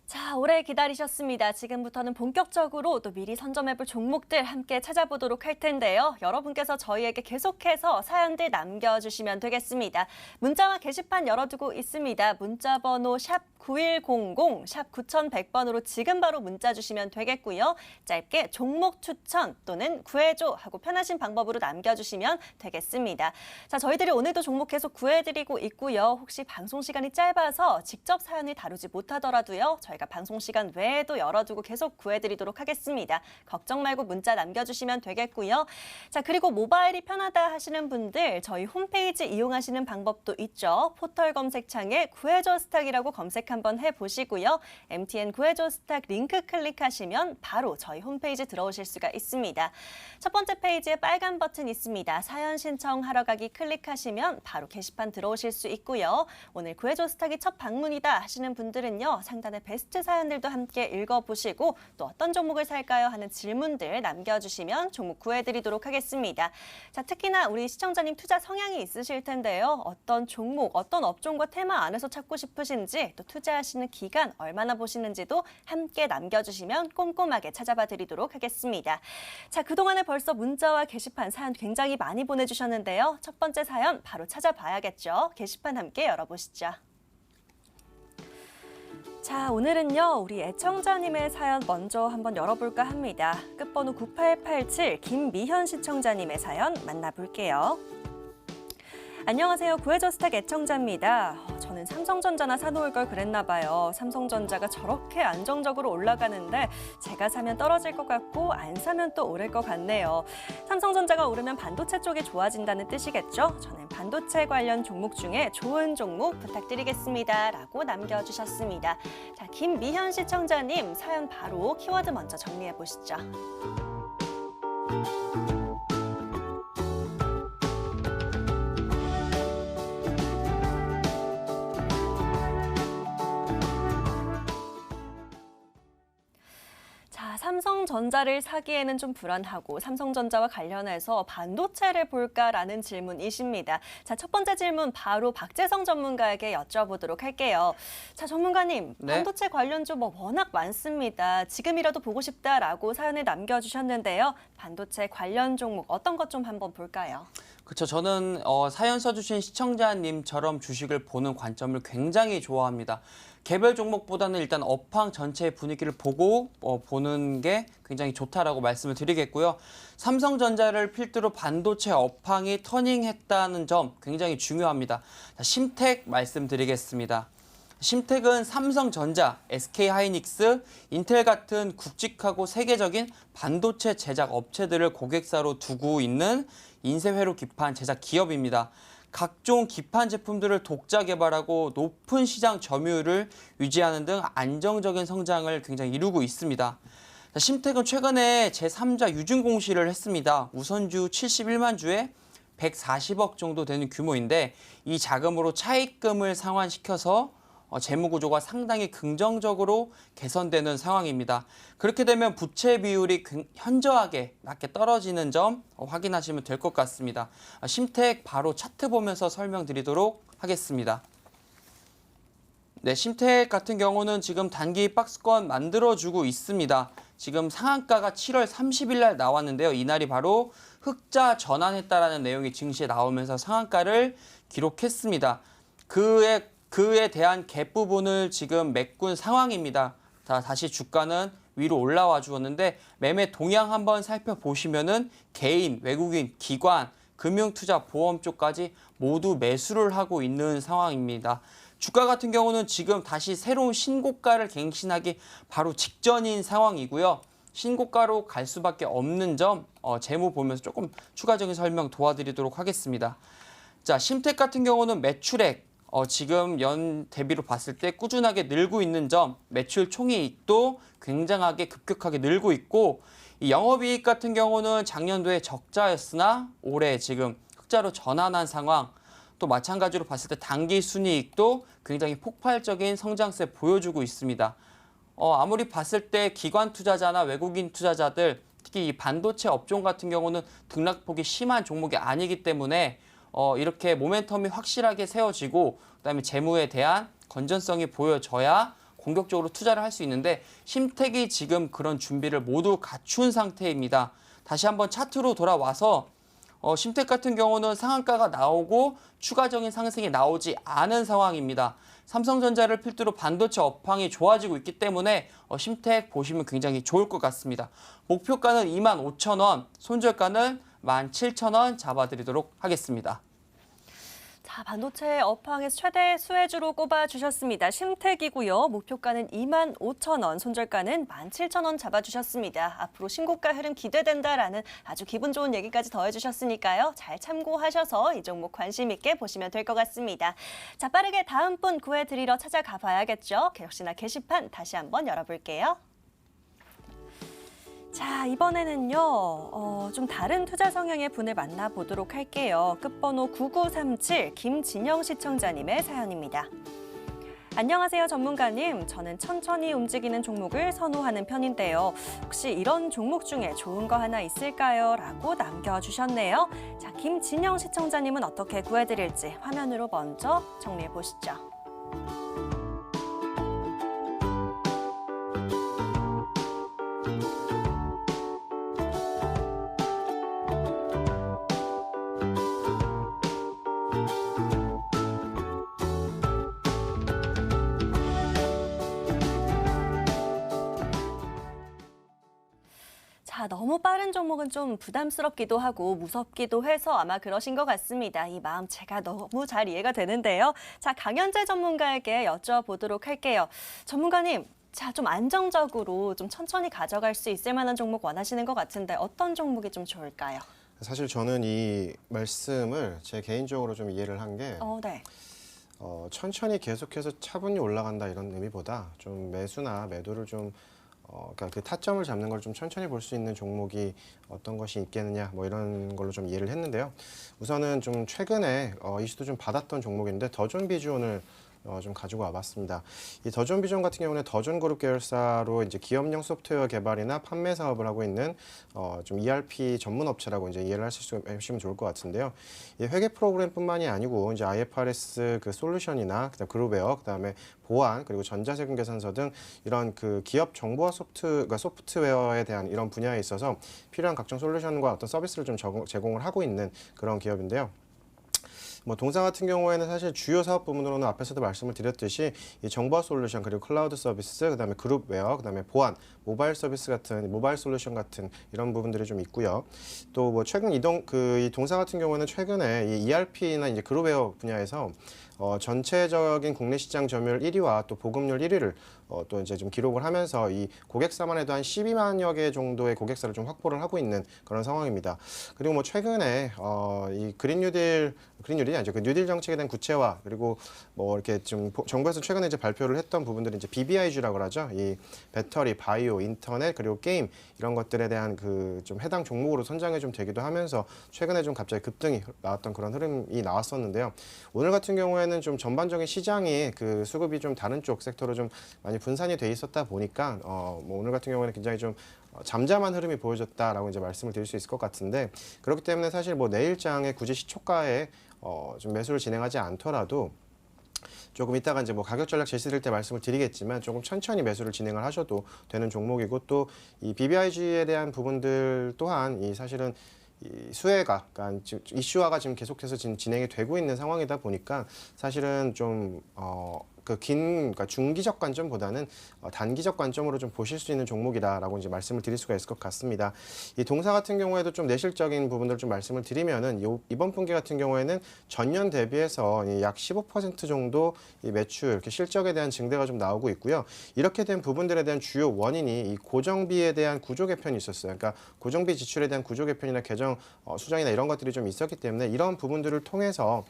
자, 오래 기다리셨습니다. 지금부터는 본격적으로 또 미리 선점해볼 종목들 함께 찾아보도록 할 텐데요. 여러분께서 저희에게 계속해서 사연들 남겨주시면 되겠습니다. 문자와 게시판 열어두고 있습니다. 문자 번호 샵 9100, 샵 9100번으로 지금 바로 문자 주시면 되겠고요. 짧게 종목 추천 또는 구해줘 하고 편하신 방법으로 남겨주시면 되겠습니다. 자, 저희들이 오늘도 종목 계속 구해드리고 있고요. 혹시 방송 시간이 짧아서 직접 사연을 다루지 못하더라도요. 저희가 방송 시간 외에도 열어두고 계속 구해드리도록 하겠습니다. 걱정 말고 문자 남겨주시면 되겠고요. 자, 그리고 모바일이 편하다 하시는 분들 저희 홈페이지 이용하시는 방법도 있죠. 포털 검색창에 구해줘 스탁이라고 검색 한번 해보시고요. MTN 구해줘 스탁 링크 클릭하시면 바로 저희 홈페이지 들어오실 수가 있습니다. 첫 번째 페이지에 빨간 버튼 있습니다. 사연 신청하러 가기 클릭하시면 바로 게시판 들어오실 수 있고요. 오늘 구해줘 스탁이 첫 방문이다 하시는 분들은요. 상단에 베스트 사연들도 함께 읽어보시고 또 어떤 종목을 살까요 하는 질문들 남겨주시면 종목 구해드리도록 하겠습니다. 자, 특히나 우리 시청자님 투자 성향이 있으실 텐데요. 어떤 종목, 어떤 업종과 테마 안에서 찾고 싶으신지 또 투자하시는 기간 얼마나 보시는지도 함께 남겨주시면 꼼꼼하게 찾아봐 드리도록 하겠습니다. 자, 그동안에 벌써 문자와 게시판 사연 굉장히 많이 보내주셨는데요. 첫 번째 사연 바로 찾아봐야겠죠. 게시판 함께 열어보시죠. 자, 오늘은요, 우리 애청자님의 사연 먼저 한번 열어볼까 합니다. 끝번호 9887 김미현 시청자님의 사연 만나볼게요. 안녕하세요. 구해줘 스탁 애청자입니다. 저는 삼성전자나 사놓을 걸 그랬나 봐요. 삼성전자가 저렇게 안정적으로 올라가는데 제가 사면 떨어질 것 같고 안 사면 또 오를 것 같네요. 삼성전자가 오르면 반도체 쪽이 좋아진다는 뜻이겠죠? 저는 반도체 관련 종목 중에 좋은 종목 부탁드리겠습니다. 라고 남겨주셨습니다. 자, 김미현 시청자님 사연 바로 키워드 먼저 정리해 보시죠. 삼성전자를 사기에는 좀 불안하고 삼성전자와 관련해서 반도체를 볼까라는 질문이십니다. 자, 첫 번째 질문 바로 박재성 전문가에게 여쭤보도록 할게요. 자, 전문가님, 네. 반도체 관련주 워낙 많습니다. 지금이라도 보고 싶다라고 사연을 남겨주셨는데요. 반도체 관련 종목 어떤 것 좀 한번 볼까요? 그렇죠. 저는 사연 써주신 시청자님처럼 주식을 보는 관점을 굉장히 좋아합니다. 개별 종목보다는 일단 업황 전체의 분위기를 보고 보는 게 굉장히 좋다라고 말씀을 드리겠고요. 삼성전자를 필두로 반도체 업황이 터닝했다는 점 굉장히 중요합니다. 자, 심택 말씀드리겠습니다. 심택은 삼성전자, SK하이닉스, 인텔 같은 굵직하고 세계적인 반도체 제작 업체들을 고객사로 두고 있는 인쇄회로 기판 제작 기업입니다. 각종 기판 제품들을 독자 개발하고 높은 시장 점유율을 유지하는 등 안정적인 성장을 굉장히 이루고 있습니다. 심택은 최근에 제3자 유증 공시를 했습니다. 우선주 71만 주에 140억 정도 되는 규모인데 이 자금으로 차입금을 상환시켜서 재무 구조가 상당히 긍정적으로 개선되는 상황입니다. 그렇게 되면 부채 비율이 현저하게 낮게 떨어지는 점 확인하시면 될 것 같습니다. 심택 바로 차트 보면서 설명드리도록 하겠습니다. 네, 심택 같은 경우는 지금 단기 박스권 만들어주고 있습니다. 지금 상한가가 7월 30일 날 나왔는데요. 이날이 바로 흑자 전환했다라는 내용이 증시에 나오면서 상한가를 기록했습니다. 그에 대한 갭 부분을 지금 메꾼 상황입니다. 다시 주가는 위로 올라와 주었는데 매매 동향 한번 살펴보시면은 개인, 외국인, 기관, 금융투자, 보험 쪽까지 모두 매수를 하고 있는 상황입니다. 주가 같은 경우는 지금 다시 새로운 신고가를 갱신하기 바로 직전인 상황이고요. 신고가로 갈 수밖에 없는 점 재무 보면서 조금 추가적인 설명 도와드리도록 하겠습니다. 자, 심택 같은 경우는 매출액 지금 연 대비로 봤을 때 꾸준하게 늘고 있는 점, 매출 총이익도 굉장하게 급격하게 늘고 있고 이 영업이익 같은 경우는 작년도에 적자였으나 올해 지금 흑자로 전환한 상황, 또 마찬가지로 봤을 때 당기 순이익도 굉장히 폭발적인 성장세 보여주고 있습니다. 아무리 봤을 때 기관 투자자나 외국인 투자자들, 특히 이 반도체 업종 같은 경우는 등락폭이 심한 종목이 아니기 때문에 이렇게 모멘텀이 확실하게 세워지고 그다음에 재무에 대한 건전성이 보여져야 공격적으로 투자를 할 수 있는데 심택이 지금 그런 준비를 모두 갖춘 상태입니다. 다시 한번 차트로 돌아와서 심택 같은 경우는 상한가가 나오고 추가적인 상승이 나오지 않은 상황입니다. 삼성전자를 필두로 반도체 업황이 좋아지고 있기 때문에 심택 보시면 굉장히 좋을 것 같습니다. 목표가는 25,000원, 손절가는 17,000원 잡아드리도록 하겠습니다. 자, 반도체 업황에서 최대 수혜주로 꼽아주셨습니다. 심택이고요. 목표가는 25,000원, 손절가는 17,000원 잡아주셨습니다. 앞으로 신고가 흐름 기대된다라는 아주 기분 좋은 얘기까지 더해주셨으니까요. 잘 참고하셔서 이 종목 관심 있게 보시면 될 것 같습니다. 자, 빠르게 다음 분 구해드리러 찾아가 봐야겠죠. 역시나 게시판 다시 한번 열어볼게요. 자, 이번에는요, 좀 다른 투자 성향의 분을 만나보도록 할게요. 끝번호 9937 김진영 시청자님의 사연입니다. 안녕하세요, 전문가님. 저는 천천히 움직이는 종목을 선호하는 편인데요. 혹시 이런 종목 중에 좋은 거 하나 있을까요? 라고 남겨주셨네요. 자, 김진영 시청자님은 어떻게 구해드릴지 화면으로 먼저 정리해 보시죠. 자, 너무 빠른 종목은 좀 부담스럽기도 하고 무섭기도 해서 아마 그러신 것 같습니다. 이 마음 제가 너무 잘 이해가 되는데요. 자, 강현재 전문가에게 여쭤보도록 할게요. 전문가님, 자, 좀 안정적으로 좀 천천히 가져갈 수 있을 만한 종목 원하시는 것 같은데 어떤 종목이 좀 좋을까요? 사실 저는 이 말씀을 제 개인적으로 좀 이해를 한 게 네. 천천히 계속해서 차분히 올라간다 이런 의미보다 좀 매수나 매도를 좀 그러니까 그 타점을 잡는 걸 좀 천천히 볼 수 있는 종목이 어떤 것이 있겠느냐 뭐 이런 걸로 좀 이해를 했는데요. 우선은 좀 최근에 이슈도 좀 받았던 종목인데 더존 비주온을 좀 가지고 와봤습니다. 이 더존 비전 같은 경우는 더존 그룹 계열사로 이제 기업용 소프트웨어 개발이나 판매 사업을 하고 있는 좀 ERP 전문 업체라고 이제 이해를 하시면 좋을 것 같은데요. 이 회계 프로그램뿐만이 아니고 이제 IFRS 그 솔루션이나 그다음 그룹웨어, 그다음에 보안, 그리고 전자세금 계산서 등 이런 그 기업 정보화 소프트웨어에 대한 이런 분야에 있어서 필요한 각종 솔루션과 어떤 서비스를 좀 제공을 하고 있는 그런 기업인데요. 뭐 동사 같은 경우에는 사실 주요 사업 부문으로는 앞에서도 말씀을 드렸듯이 이 정보화 솔루션, 그리고 클라우드 서비스, 그다음에 그룹웨어, 그다음에 보안, 모바일 서비스 같은 모바일 솔루션 같은 이런 부분들이 좀 있고요. 또 뭐 최근 이 동사 같은 경우는 최근에 이 ERP나 이제 그룹웨어 분야에서 전체적인 국내 시장 점유율 1위와 또 보급률 1위를 또 이제 좀 기록을 하면서 이 고객사만 해도 한 12만여 개 정도의 고객사를 좀 확보를 하고 있는 그런 상황입니다. 그리고 뭐 최근에 이 그린뉴딜이 아니죠. 그 뉴딜 정책에 대한 구체화, 그리고 뭐 이렇게 좀 정부에서 최근에 이제 발표를 했던 부분들이 이제 BBIG라고 하죠. 이 배터리, 바이오, 인터넷, 그리고 게임 이런 것들에 대한 그 좀 해당 종목으로 선정이 좀 되기도 하면서 최근에 좀 갑자기 급등이 나왔던 그런 흐름이 나왔었는데요. 오늘 같은 경우에는 좀 전반적인 시장이 그 수급이 좀 다른 쪽 섹터로 좀 많이 분산이 돼 있었다 보니까 뭐 오늘 같은 경우에는 굉장히 좀 잠잠한 흐름이 보여졌다라고 이제 말씀을 드릴 수 있을 것 같은데, 그렇기 때문에 사실 뭐 내일장에 굳이 시초가에 좀 매수를 진행하지 않더라도 조금 이따가 이제 뭐 가격 전략 제시될 때 말씀을 드리겠지만 조금 천천히 매수를 진행을 하셔도 되는 종목이고, 또 이 BBIG에 대한 부분들 또한 이 사실은 이 수혜가, 그러니까 지금 이슈화가 지금 계속해서 지금 진행이 되고 있는 상황이다 보니까 사실은 좀 그러니까 중기적 관점보다는 단기적 관점으로 좀 보실 수 있는 종목이다라고 이제 말씀을 드릴 수가 있을 것 같습니다. 이 동사 같은 경우에도 좀 내실적인 부분들을 좀 말씀을 드리면은 이번 분기 같은 경우에는 전년 대비해서 약 15% 정도 이 매출, 이렇게 실적에 대한 증대가 좀 나오고 있고요. 이렇게 된 부분들에 대한 주요 원인이 이 고정비에 대한 구조 개편이 있었어요. 그러니까 고정비 지출에 대한 구조 개편이나 개정 수정이나 이런 것들이 좀 있었기 때문에 이런 부분들을 통해서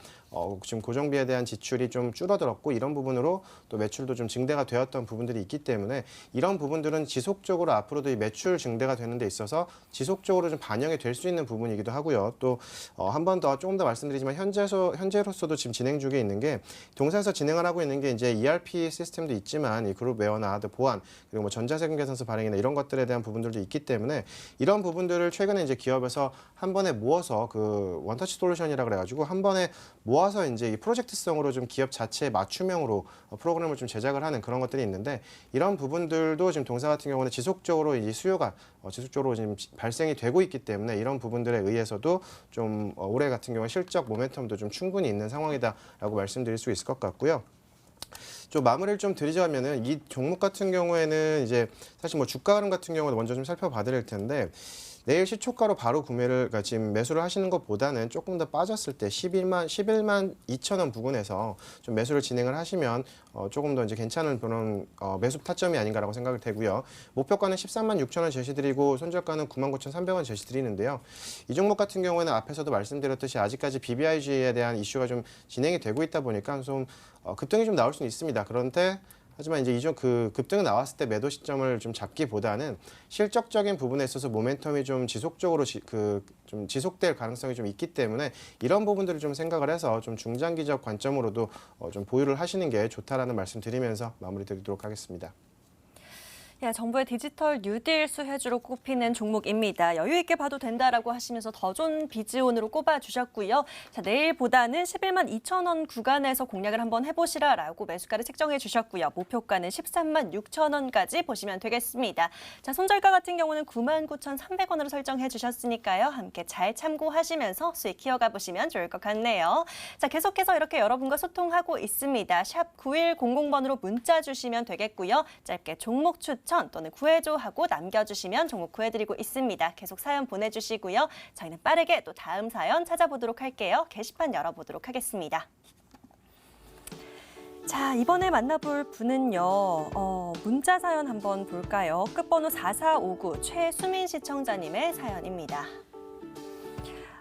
지금 고정비에 대한 지출이 좀 줄어들었고, 이런 부분으로 또 매출도 좀 증대가 되었던 부분들이 있기 때문에 이런 부분들은 지속적으로 앞으로도 이 매출 증대가 되는 데 있어서 지속적으로 좀 반영이 될 수 있는 부분이기도 하고요. 또 한 번 더 조금 더 말씀드리지만 현재로서도 지금 진행 중에 있는 게, 동사에서 진행을 하고 있는 게 이제 ERP 시스템도 있지만 이 그룹웨어나 보안, 그리고 뭐 전자세금 계산서 발행이나 이런 것들에 대한 부분들도 있기 때문에 이런 부분들을 최근에 이제 기업에서 한 번에 모아서 그 원터치 솔루션이라 그래가지고 한 번에 모아서 이제 이 프로젝트성으로 좀 기업 자체에 맞춤형으로 프로그램을 좀 제작을 하는 그런 것들이 있는데, 이런 부분들도 지금 동사 같은 경우는 지속적으로 이 수요가 지속적으로 지금 발생이 되고 있기 때문에 이런 부분들에 의해서도 좀 올해 같은 경우는 실적 모멘텀도 좀 충분히 있는 상황이다라고 말씀드릴 수 있을 것 같고요. 좀 마무리를 좀 드리자면은 이 종목 같은 경우에는 이제 사실 뭐 주가 흐름 같은 경우는 먼저 좀 살펴봐 드릴 텐데, 내일 시초가로 바로 그러니까 지금 매수를 하시는 것보다는 조금 더 빠졌을 때 11만 2천 원 부근에서 좀 매수를 진행을 하시면 조금 더 이제 괜찮은 그런 매수 타점이 아닌가라고 생각이 되고요. 목표가는 13만 6천 원 제시드리고 손절가는 99,300원 제시드리는데요. 이 종목 같은 경우에는 앞에서도 말씀드렸듯이 아직까지 BBIG에 대한 이슈가 좀 진행이 되고 있다 보니까 좀 급등이 좀 나올 수는 있습니다. 그런데 하지만 이제 그 급등이 나왔을 때 매도 시점을 좀 잡기보다는 실적적인 부분에 있어서 모멘텀이 좀 지속적으로 좀 지속될 가능성이 좀 있기 때문에 이런 부분들을 좀 생각을 해서 좀 중장기적 관점으로도 좀 보유를 하시는 게 좋다라는 말씀 드리면서 마무리 드리도록 하겠습니다. 예, 정부의 디지털 뉴딜 수혜주로 꼽히는 종목입니다. 여유 있게 봐도 된다라고 하시면서 더존 비즈온으로 꼽아주셨고요. 자, 내일보다는 11만 2천 원 구간에서 공략을 한번 해보시라라고 매수가를 책정해 주셨고요. 목표가는 13만 6천 원까지 보시면 되겠습니다. 자, 손절가 같은 경우는 99,300원으로 설정해 주셨으니까요. 함께 잘 참고하시면서 수익 키워가 보시면 좋을 것 같네요. 자, 계속해서 이렇게 여러분과 소통하고 있습니다. 샵 9100번으로 문자 주시면 되겠고요. 짧게 종목 추천 또는 구해줘 하고 남겨주시면 종목 구해드리고 있습니다. 계속 사연 보내주시고요. 저희는 빠르게 또 다음 사연 찾아보도록 할게요. 게시판 열어보도록 하겠습니다. 자, 이번에 만나볼 분은요. 문자 사연 한번 볼까요? 끝번호 4459 최수민 시청자님의 사연입니다.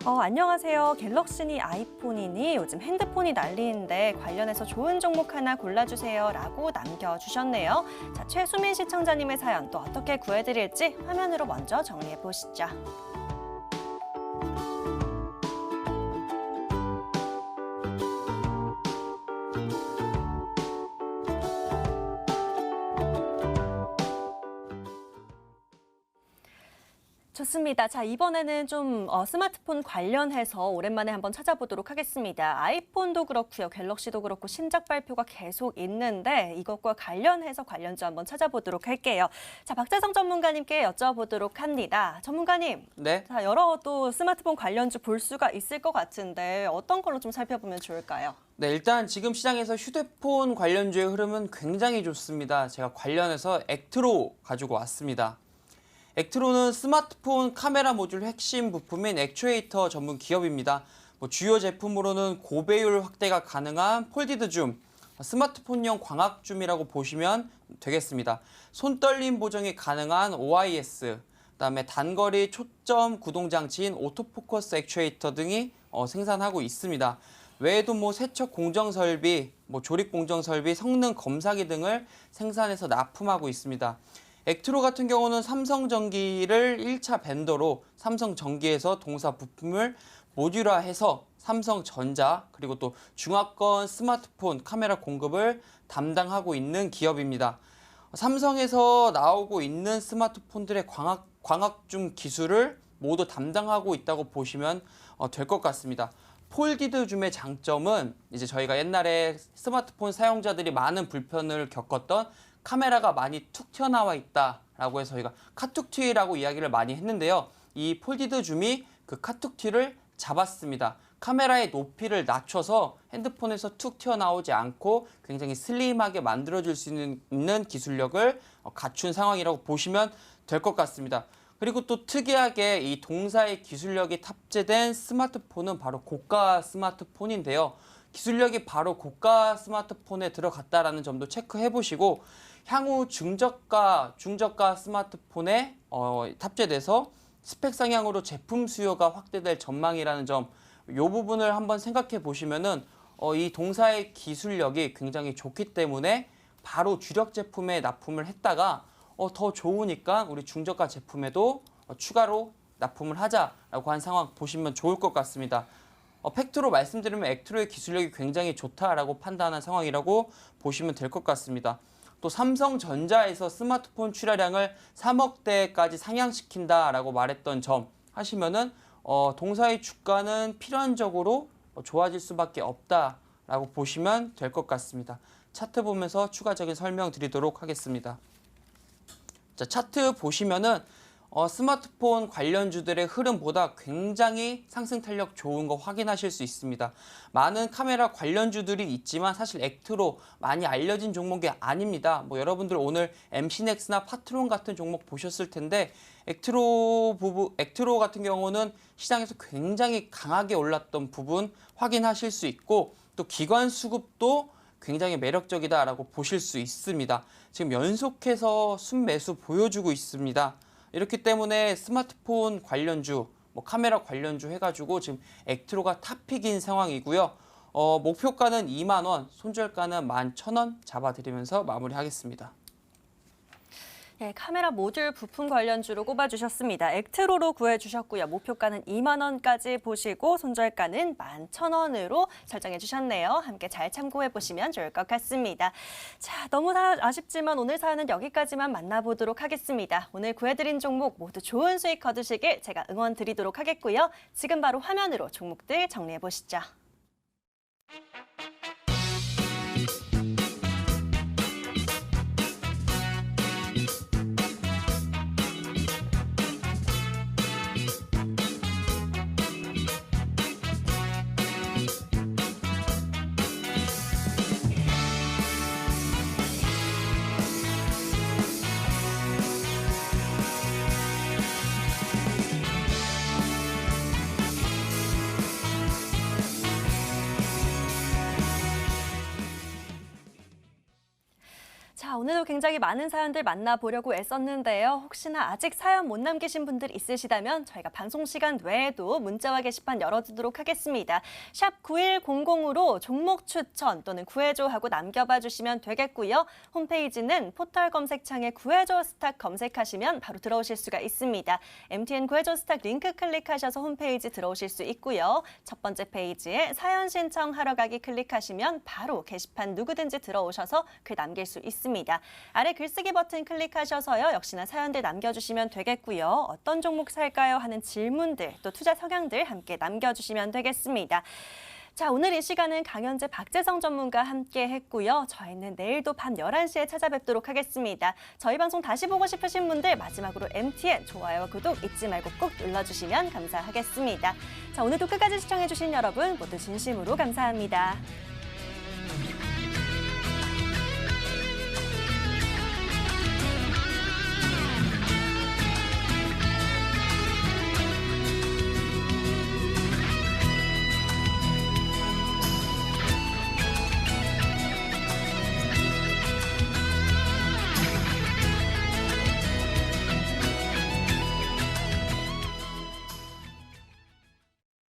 안녕하세요. 갤럭시니 아이폰이니 요즘 핸드폰이 난리인데 관련해서 좋은 종목 하나 골라주세요 라고 남겨주셨네요. 자, 최수민 시청자님의 사연 또 어떻게 구해드릴지 화면으로 먼저 정리해 보시죠. 좋습니다. 자, 이번에는 좀 스마트폰 관련해서 오랜만에 한번 찾아보도록 하겠습니다. 아이폰도 그렇고요, 갤럭시도 그렇고 신작 발표가 계속 있는데 이것과 관련해서 관련주 한번 찾아보도록 할게요. 자, 박재성 전문가님께 여쭤보도록 합니다. 전문가님, 네. 자, 여러 또 스마트폰 관련주 볼 수가 있을 것 같은데 어떤 걸로 좀 살펴보면 좋을까요? 네, 일단 지금 시장에서 휴대폰 관련주의 흐름은 굉장히 좋습니다. 제가 관련해서 액트로 가지고 왔습니다. 액트로는 스마트폰 카메라 모듈 핵심 부품인 액추에이터 전문 기업입니다. 주요 제품으로는 고배율 확대가 가능한 폴디드 줌, 스마트폰용 광학 줌이라고 보시면 되겠습니다. 손떨림 보정이 가능한 OIS, 그다음에 단거리 초점 구동 장치인 오토포커스 액추에이터 등이 생산하고 있습니다. 외에도 세척 공정 설비, 조립 공정 설비, 성능 검사기 등을 생산해서 납품하고 있습니다. 액트로 같은 경우는 삼성전기를 1차 벤더로 삼성전기에서 동사 부품을 모듈화해서 삼성전자 그리고 또 중화권 스마트폰 카메라 공급을 담당하고 있는 기업입니다. 삼성에서 나오고 있는 스마트폰들의 광학줌 기술을 모두 담당하고 있다고 보시면 될 것 같습니다. 폴디드 줌의 장점은 이제 저희가 옛날에 스마트폰 사용자들이 많은 불편을 겪었던 카메라가 많이 툭 튀어나와 있다라고 해서 저희가 카툭튀라고 이야기를 많이 했는데요. 이 폴디드 줌이 그 카툭튀를 잡았습니다. 카메라의 높이를 낮춰서 핸드폰에서 툭 튀어나오지 않고 굉장히 슬림하게 만들어줄 수 있는 기술력을 갖춘 상황이라고 보시면 될 것 같습니다. 그리고 또 특이하게 이 동사의 기술력이 탑재된 스마트폰은 바로 고가 스마트폰인데요. 기술력이 바로 고가 스마트폰에 들어갔다라는 점도 체크해 보시고 향후 중저가 스마트폰에 탑재돼서 스펙 상향으로 제품 수요가 확대될 전망이라는 점, 이 부분을 한번 생각해 보시면은 이 동사의 기술력이 굉장히 좋기 때문에 바로 주력 제품에 납품을 했다가 더 좋으니까 우리 중저가 제품에도 추가로 납품을 하자라고 한 상황 보시면 좋을 것 같습니다. 팩트로 말씀드리면 액트로의 기술력이 굉장히 좋다라고 판단한 상황이라고 보시면 될 것 같습니다. 또 삼성전자에서 스마트폰 출하량을 3억 대까지 상향시킨다라고 말했던 점 하시면은 동사의 주가는 필연적으로 좋아질 수밖에 없다라고 보시면 될 것 같습니다. 차트 보면서 추가적인 설명 드리도록 하겠습니다. 자, 차트 보시면은 스마트폰 관련주들의 흐름보다 굉장히 상승 탄력 좋은 거 확인하실 수 있습니다. 많은 카메라 관련주들이 있지만 사실 액트로 많이 알려진 종목이 아닙니다. 여러분들 오늘 MC넥스나 파트론 같은 종목 보셨을 텐데 액트로 같은 경우는 시장에서 굉장히 강하게 올랐던 부분 확인하실 수 있고 또 기관 수급도 굉장히 매력적이다라고 보실 수 있습니다. 지금 연속해서 순매수 보여주고 있습니다. 이렇기 때문에 스마트폰 관련주, 카메라 관련주 해가지고 지금 액트로가 탑픽인 상황이고요. 목표가는 2만 원, 손절가는 11,000원 잡아드리면서 마무리하겠습니다. 네, 카메라 모듈 부품 관련주로 꼽아주셨습니다. 액트로로 구해주셨고요. 목표가는 2만 원까지 보시고 손절가는 11,000원으로 설정해 주셨네요. 함께 잘 참고해 보시면 좋을 것 같습니다. 자, 너무 아쉽지만 오늘 사연은 여기까지만 만나보도록 하겠습니다. 오늘 구해드린 종목 모두 좋은 수익 거두시길 제가 응원 드리도록 하겠고요. 지금 바로 화면으로 종목들 정리해 보시죠. 자, 오늘도 굉장히 많은 사연들 만나보려고 애썼는데요. 혹시나 아직 사연 못 남기신 분들 있으시다면 저희가 방송 시간 외에도 문자와 게시판 열어두도록 하겠습니다. 샵 9100으로 종목 추천 또는 구해줘 하고 남겨봐 주시면 되겠고요. 홈페이지는 포털 검색창에 구해줘 스탁 검색하시면 바로 들어오실 수가 있습니다. MTN 구해줘 스탁 링크 클릭하셔서 홈페이지 들어오실 수 있고요. 첫 번째 페이지에 사연 신청하러 가기 클릭하시면 바로 게시판 누구든지 들어오셔서 글 남길 수 있습니다. 있습니다. 아래 글쓰기 버튼 클릭하셔서요. 역시나 사연들 남겨주시면 되겠고요. 어떤 종목 살까요? 하는 질문들, 또 투자 성향들 함께 남겨주시면 되겠습니다. 자, 오늘 이 시간은 강현재, 박재성 전문가 함께 했고요. 저희는 내일도 밤 11시에 찾아뵙도록 하겠습니다. 저희 방송 다시 보고 싶으신 분들 마지막으로 MTN 좋아요와 구독 잊지 말고 꼭 눌러주시면 감사하겠습니다. 자, 오늘도 끝까지 시청해주신 여러분 모두 진심으로 감사합니다.